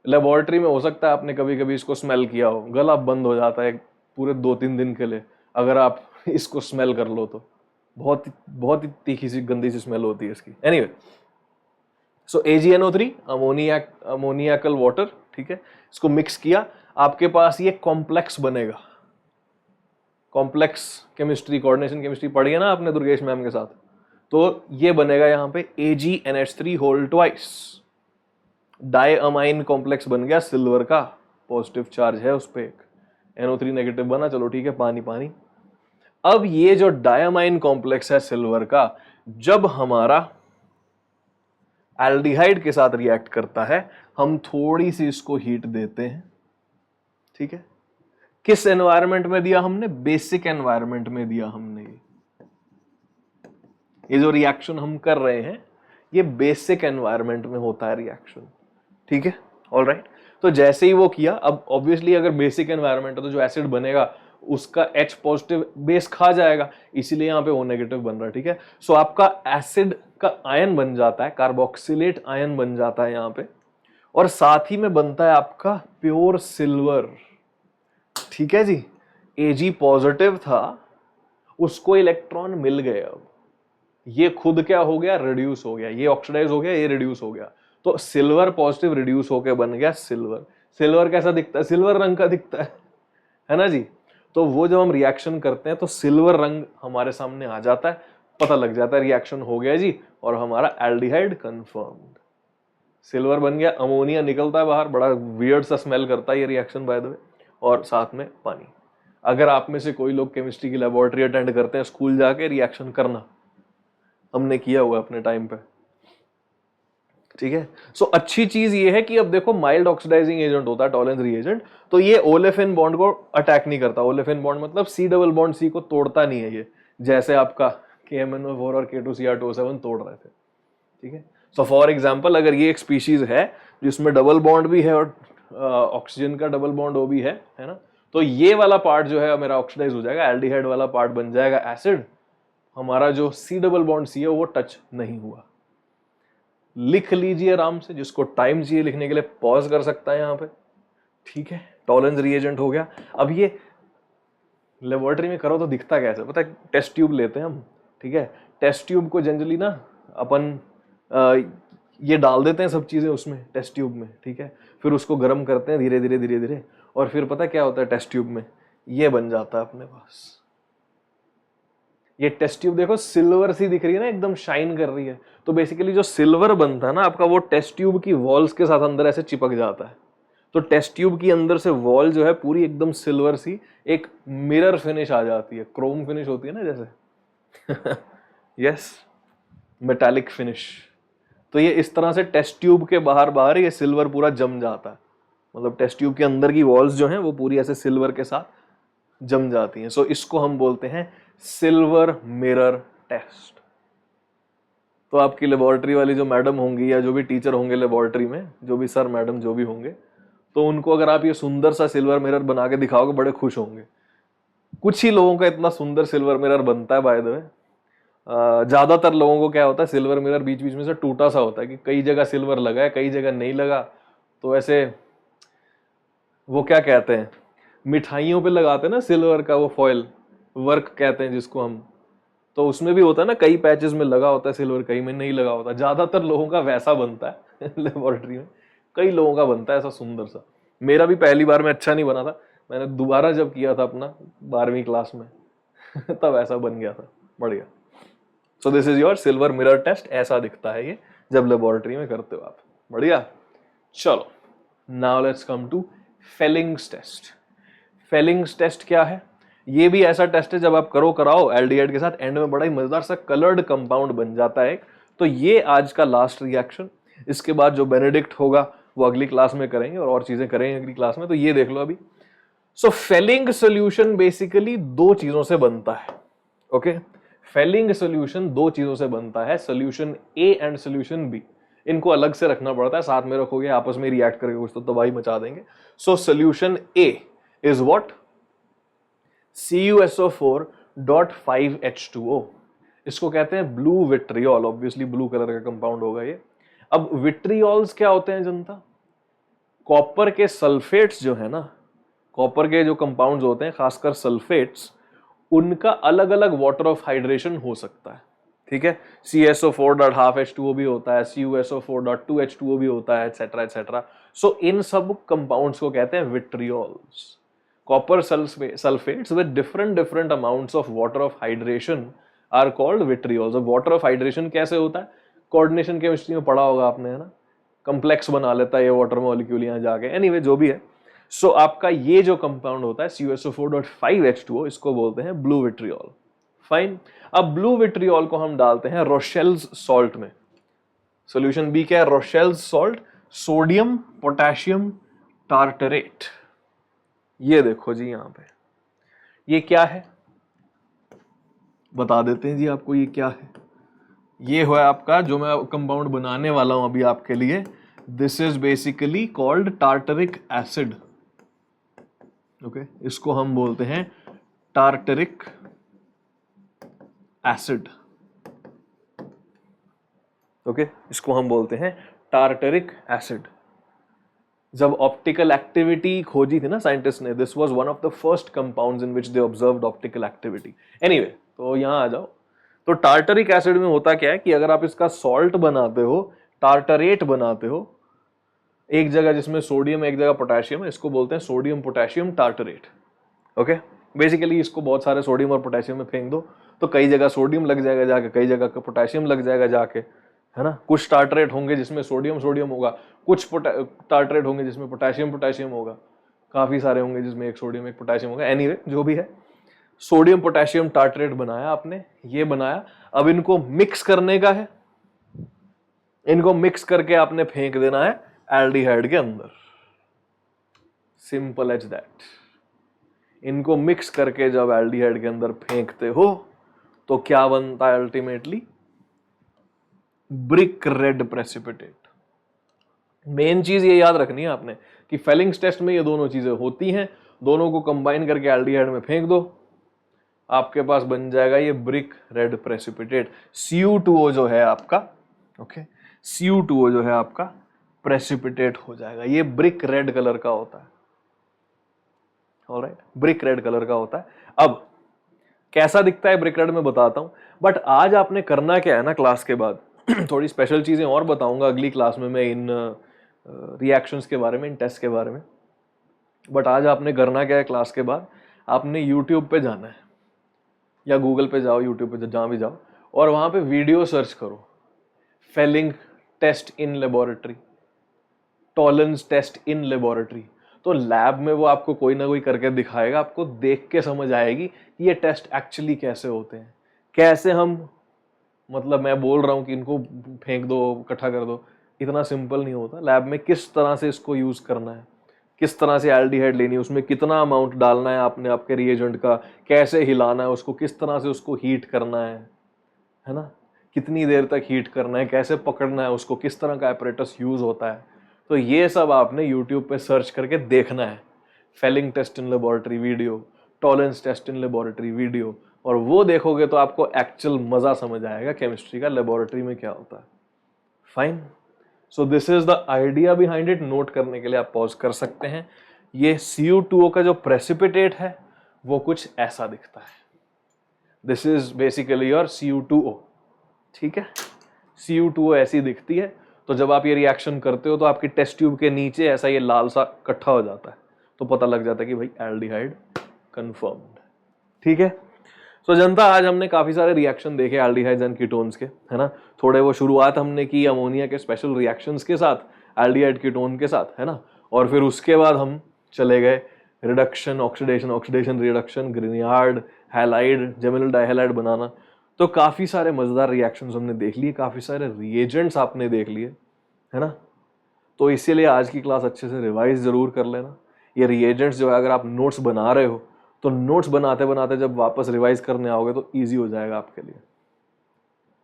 लेबोरेटरी में हो सकता है आपने कभी कभी इसको स्मेल किया हो, गला बंद हो जाता है पूरे 2-3 दिन के लिए अगर आप इसको स्मेल कर लो तो। बहुत ही तीखी सी गंदी सी स्मेल होती है इसकी। एनीवे, सो AgNO3 अमोनियाकल वाटर, ठीक है, इसको मिक्स किया, आपके पास ये कॉम्प्लेक्स बनेगा। कॉम्प्लेक्स केमिस्ट्री, कोऑर्डिनेशन केमिस्ट्री पढ़ी है ना आपने दुर्गेश मैम के साथ, तो ये बनेगा यहाँ पे AgNH3 whole twice. Diamine complex बन गया सिल्वर का, पॉजिटिव चार्ज है उस पे एक, NO3 नेगेटिव बना, चलो ठीक है, पानी पानी। अब ये जो डायअमाइन कॉम्प्लेक्स है सिल्वर का, जब हमारा एल्डिहाइड के साथ रिएक्ट करता है, हम थोड़ी सी इसको हीट देते हैं, ठीक है। किस एनवायरनमेंट में दिया हमने? बेसिक एनवायरनमेंट में दिया हमने। ये जो रिएक्शन हम कर रहे हैं ये बेसिक एनवायरनमेंट में होता है रिएक्शन, ठीक है, ऑलराइट। तो जैसे ही वो किया, अब ऑब्वियसली अगर बेसिक एनवायरनमेंट है तो जो एसिड बनेगा उसका H पॉजिटिव बेस खा जाएगा, इसीलिए यहाँ पे O नेगेटिव बन रहा है, ठीक है। सो आपका एसिड का आयन बन जाता है, कार्बोक्सिलेट आयन बन जाता है यहाँ पे, और साथ ही में बनता है आपका प्योर सिल्वर, ठीक है जी। Ag पॉजिटिव था, उसको इलेक्ट्रॉन मिल गए, अब ये खुद क्या हो गया? रिड्यूस हो गया, ये ऑक्सीडाइज हो गया, ये रिड्यूस हो गया, तो सिल्वर पॉजिटिव रिड्यूस होके बन गया सिल्वर। सिल्वर कैसा दिखता है? सिल्वर रंग का दिखता है ना जी। तो वो जब हम रिएक्शन करते हैं तो सिल्वर रंग हमारे सामने आ जाता है, पता लग जाता है रिएक्शन हो गया जी, और हमारा एल्डिहाइड कंफर्म्ड, सिल्वर बन गया। अमोनिया निकलता है बाहर, बड़ा वियर्ड सा स्मेल करता है ये रिएक्शन बाय द वे, और साथ में पानी। अगर आप में से कोई लोग केमिस्ट्री की लेबोरेटरी अटेंड करते हैं, स्कूल जाके रिएक्शन करना, हमने किया हुआ अपने टाइम पे, ठीक है। सो अच्छी चीज ये है कि अब देखो माइल्ड ऑक्सीडाइजिंग एजेंट होता है टॉलेंस रिएजेंट, तो ये ओलेफिन बॉन्ड को अटैक नहीं करता। ओलेफिन बॉन्ड मतलब C डबल बॉन्ड C को तोड़ता नहीं है ये, जैसे आपका KMnO4 और K2Cr2O7 तोड़ रहे थे, ठीक है। सो फॉर एग्जांपल अगर ये एक स्पीशीज है जिसमें डबल बॉन्ड भी है और ऑक्सीजन का डबल बॉन्ड O भी है ना, तो ये वाला पार्ट जो है मेरा ऑक्सीडाइज हो जाएगा, एल्डिहाइड वाला पार्ट बन जाएगा एसिड, हमारा जो C डबल बॉन्ड C है वो टच नहीं हुआ। लिख लीजिए आराम से, जिसको टाइम चाहिए लिखने के लिए पॉज कर सकता है यहाँ पे, ठीक है। टॉलेंस रिएजेंट हो गया। अब ये लेबोरेटरी में करो तो दिखता कैसे पता है? टेस्ट ट्यूब लेते हैं हम, ठीक है। टेस्ट ट्यूब को जनरली ना अपन ये डाल देते हैं सब चीजें उसमें, टेस्ट ट्यूब में, ठीक है। फिर उसको गर्म करते हैं धीरे धीरे धीरे धीरे, और फिर पता क्या होता है टेस्ट ट्यूब में? ये बन जाता है अपने पास। ये टेस्ट ट्यूब देखो सिल्वर सी दिख रही है ना, एकदम शाइन कर रही है, तो बेसिकली जो सिल्वर बनता है ना आपका, वो टेस्ट ट्यूब की वॉल्स के साथ अंदर ऐसे चिपक जाता है। तो टेस्ट ट्यूब की अंदर से वॉल जो है पूरी एकदम सिल्वर सी, एक मिरर फिनिश आ जाती है, क्रोम फिनिश होती है ना जैसे यस, मेटालिक फिनिश। तो ये इस तरह से टेस्ट ट्यूब के बाहर बाहर ये सिल्वर पूरा जम जाता है, मतलब टेस्ट ट्यूब के अंदर की वॉल्स जो हैं वो पूरी ऐसे सिल्वर के साथ जम जाती हैं। सो इसको हम बोलते हैं सिल्वर मिरर टेस्ट। तो आपकी लेबोरेटरी वाली जो मैडम होंगी या जो भी टीचर होंगे लेबोरेटरी में, जो भी सर मैडम जो भी होंगे, तो उनको अगर आप ये सुंदर सा सिल्वर मिरर बना के दिखाओगे बड़े खुश होंगे। कुछ ही लोगों का इतना सुंदर सिल्वर मिरर बनता है बाय द वे, ज्यादातर लोगों को क्या होता है सिल्वर मिरर बीच बीच में से टूटा सा होता है कि कई जगह सिल्वर लगा है कई जगह नहीं लगा। तो ऐसे वो क्या कहते हैं, मिठाइयों पे लगाते हैं ना सिल्वर का वो फॉयल वर्क कहते हैं जिसको हम, तो उसमें भी होता है ना कई पैचेस में लगा होता है सिल्वर, कई में नहीं लगा होता। ज्यादातर लोगों का वैसा बनता है लेबोरेटरी में, कई लोगों का बनता है ऐसा सुंदर सा। मेरा भी पहली बार में अच्छा नहीं बना था, मैंने दोबारा जब किया था अपना 12वीं क्लास में तब ऐसा बन गया था, बढ़िया। So this is your silver mirror test, ऐसा दिखता है ये जब लेबोरेटरी में करते हो आप, बढ़िया। चलो now let's come to Fehling's test. Fehling's test क्या है? ये भी ऐसा टेस्ट है जब आप करो कराओ एल्डिहाइड के साथ एंड में बड़ा ही मजेदार सा कलर्ड कंपाउंड बन जाता है। तो ये आज का लास्ट रिएक्शन, इसके बाद जो बेनेडिक्ट होगा वो अगली क्लास में करेंगे और चीजें करेंगे अगली क्लास में, तो ये देख लो अभी। सो फेलिंग सोल्यूशन बेसिकली दो चीजों से बनता है, ओके। फेलिंग सोल्यूशन दो चीजों से बनता है, solution A and solution B. इनको अलग से रखना पड़ता है, साथ में रखोगे आपस में रिएक्ट करके कुछ तो तबाही मचा देंगे। So solution A is what? CuSO4.5H2O। इसको कहते हैं blue vitriol, obviously blue colour का कंपाउंड होगा ये। अब विट्रियोल्स क्या होते हैं जनता? कॉपर के सल्फेट्स जो है ना, कॉपर के जो कंपाउंड्स होते हैं खासकर सल्फेट्स, उनका अलग अलग वाटर ऑफ हाइड्रेशन हो सकता है, ठीक है। CSO4.5H2O भी होता है, CuSO4.2H2O भी होता है, एटसेट्रा एटसेट्रा। सो इन सब कंपाउंड्स को कहते हैं विट्रियोल्स। Copper sulfates with different amounts of water of hydration are called vitriols। अब water of hydration कैसे होता है? कोऑर्डिनेशन केमिस्ट्री में पढ़ा होगा आपने, है ना, कॉम्प्लेक्स बना लेता है ये वाटर मॉलिक्यूल यहाँ जाके, एनीवे जो भी है। सो आपका ये जो कंपाउंड होता है CuSO4.5H2O, इसको बोलते हैं ब्लू विट्रियोल। फाइन। अब ब्लू विट्रियोल को हम डालते हैं रोशेल्स सॉल्ट में। सोल्यूशन बी क्या है? रोशेल्स सॉल्ट, सोडियम पोटेशियम टार्टरेट। ये देखो जी यहां पे, ये क्या है बता देते हैं जी आपको, ये क्या है। ये है आपका जो मैं कंपाउंड बनाने वाला हूं अभी आपके लिए, this is basically called tartaric acid. Okay, इसको हम बोलते हैं टार्टरिक एसिड। ओके, इसको हम बोलते हैं टार्टरिक एसिड। जब ऑप्टिकल एक्टिविटी खोजी थी ना साइंटिस्ट ने, this was one of the first compounds in which they observed optical activity. Anyway, तो यहां आ जाओ। तो टार्टरिक एसिड में होता क्या है कि अगर आप इसका सॉल्ट बनाते हो, टार्टरेट बनाते हो, एक जगह जिसमें सोडियम एक जगह पोटेशियम है, इसको बोलते हैं sodium potassium tartrate. Okay, basically इसको बहुत सारे सोडियम और पोटेशियम में फेंक दो तो कई जगह सोडियम लग जाएगा जाके, कई जगह का पोटेशियम लग जाएगा जाके, है ना। कुछ टार्टरेट होंगे जिसमें सोडियम सोडियम होगा, कुछ टार्टरेट होंगे जिसमें पोटेशियम पोटेशियम होगा, काफी सारे होंगे जिसमें एक सोडियम एक पोटेशियम होगा। एनीवे जो भी है, सोडियम पोटेशियम टार्टरेट बनाया आपने, ये बनाया। अब इनको मिक्स करने का है, इनको मिक्स करके आपने फेंक देना है एल्डिहाइड के अंदर। Simple as that. इनको मिक्स करके जब एल्डिहाइड के अंदर फेंकते हो तो क्या बनता है ultimately? Brick red precipitate. Main चीज ये याद रखनी है आपने कि फेलिंग्स टेस्ट में ये दोनों चीजें होती हैं, दोनों को कंबाइन करके एल्डिहाइड में फेंक दो, आपके पास बन जाएगा ये ब्रिक रेड प्रेसिपिटेट। Cu2O जो है आपका, ओके, Cu2O जो है आपका प्रेसिपिटेट हो जाएगा। ये ब्रिक रेड कलर का होता है। ऑलराइट, ब्रिक रेड कलर का होता है। अब कैसा दिखता है ब्रिक रेड में बताता हूं, बट आज आपने करना क्या है ना, क्लास के बाद थोड़ी स्पेशल चीजें और बताऊंगा अगली क्लास में मैं इन रिएक्शंस के बारे में, इन टेस्ट के बारे में। बट आज आपने करना क्या है, क्लास के बाद आपने यूट्यूब पे जाना है या गूगल पे जाओ, यूट्यूब पे जहां भी जाओ, और वहां पे वीडियो सर्च करो, Fehling test in laboratory, tolerance test in laboratory. तो लैब में वो आपको कोई ना कोई करके दिखाएगा, आपको देख के समझ आएगी कि ये टेस्ट एक्चुअली कैसे होते हैं, कैसे हम, मतलब मैं बोल रहा हूं कि इनको फेंक दो, इकट्ठा कर दो, इतना सिंपल नहीं होता। लैब में किस तरह से इसको यूज करना है, किस तरह से एल्डिहाइड लेनी है, उसमें कितना अमाउंट डालना है आपने आपके रिएजेंट का, कैसे हिलाना है उसको, किस तरह से उसको हीट करना है ना, कितनी देर तक हीट करना है, कैसे पकड़ना है उसको, किस तरह का एपरेटस यूज होता है। तो ये सब आपने यूट्यूब पे सर्च करके देखना है। Fehling test in laboratory video, tolerance test in laboratory video, और वो देखोगे तो आपको एक्चुअल मजा समझ आएगा केमिस्ट्री का, लेबोरेटरी में क्या होता है। Fine, so this is the idea behind it. Note करने के लिए आप पॉज कर सकते हैं। ये Cu2O का जो प्रेसिपिटेट है वो कुछ ऐसा दिखता है। This is basically your Cu2O, ठीक है। Cu2O ऐसी दिखती है। तो जब आप ये रिएक्शन करते हो तो आपकी टेस्ट ट्यूब के नीचे ऐसा ये लाल सा इकट्ठा हो जाता है, तो पता लग जाता है कि भाई एल्डिहाइड कंफर्म्ड, ठीक है। तो जनता, आज हमने काफी सारे रिएक्शन देखे एल्डिहाइड्स एंड कीटोन्स के, है ना। थोड़े वो शुरुआत हमने की अमोनिया के स्पेशल रिएक्शंस के साथ, एल्डिहाइड कीटोन के साथ, है ना। और फिर उसके बाद हम चले गए reduction, oxidation, oxidation reduction, Grignard, halide, geminal dihalide बनाना। तो काफी सारे मजेदार रिएक्शंस हमने देख लिए, काफी सारे रिएजेंट्स आपने देख लिए, है ना। तो इसीलिए आज की क्लास अच्छे से रिवाइज जरूर कर लेना। ये रिएजेंट्स जो है, अगर आप नोट्स बना रहे हो तो नोट्स बनाते बनाते जब वापस रिवाइज करने आओगे तो इजी हो जाएगा आपके लिए।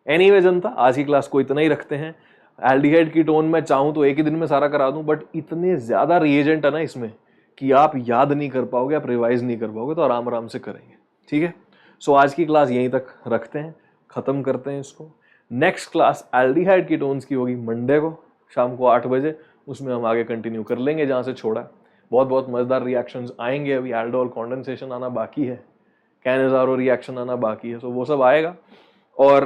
एनीवे जनता, आज की क्लास को इतना ही रखते हैं। एल्डिहाइड कीटोन में चाहूं तो एक ही दिन में सारा करा दूं, बट इतने ज्यादा रिएजेंट है ना इसमें कि आप याद नहीं कर पाओगे, आप रिवाइज नहीं कर पाओगे, तो आराम आराम से करेंगे, ठीक है। सो आज की क्लास यहीं तक रखते हैं, खत्म करते हैं इसको। नेक्स्ट क्लास एल्डिहाइड कीटोन्स की होगी मंडे को शाम को 8 बजे, उसमें हम आगे कंटिन्यू कर लेंगे जहां से छोड़ा। बहुत बहुत मजेदार रिएक्शंस आएंगे। अभी एल्डोल कॉन्डेंसेशन आना बाकी है, कैनेजारो रिएक्शन आना बाकी है, तो वो सब आएगा और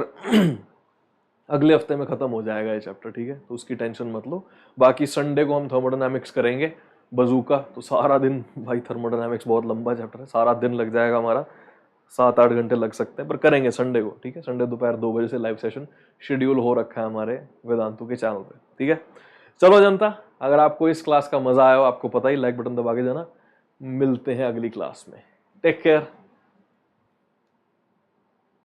अगले हफ्ते में खत्म हो जाएगा ये चैप्टर, ठीक है। तो उसकी टेंशन मत लो। बाकी संडे को हम थर्मोडायनामिक्स करेंगे बजूका, तो सारा दिन, भाई थर्मोडायनामिक्स बहुत लंबा चैप्टर है, सारा दिन लग जाएगा हमारा, 7-8 घंटे लग सकते हैं, पर करेंगे संडे को, ठीक है। संडे दोपहर 2 बजे से लाइव सेशन शेड्यूल हो रखा है हमारे वेदांतु के चैनल पे, ठीक है। चलो जनता, अगर आपको इस क्लास का मजा आया हो, आपको पता ही, लाइक बटन दबा के देना। मिलते हैं अगली क्लास में। Take care.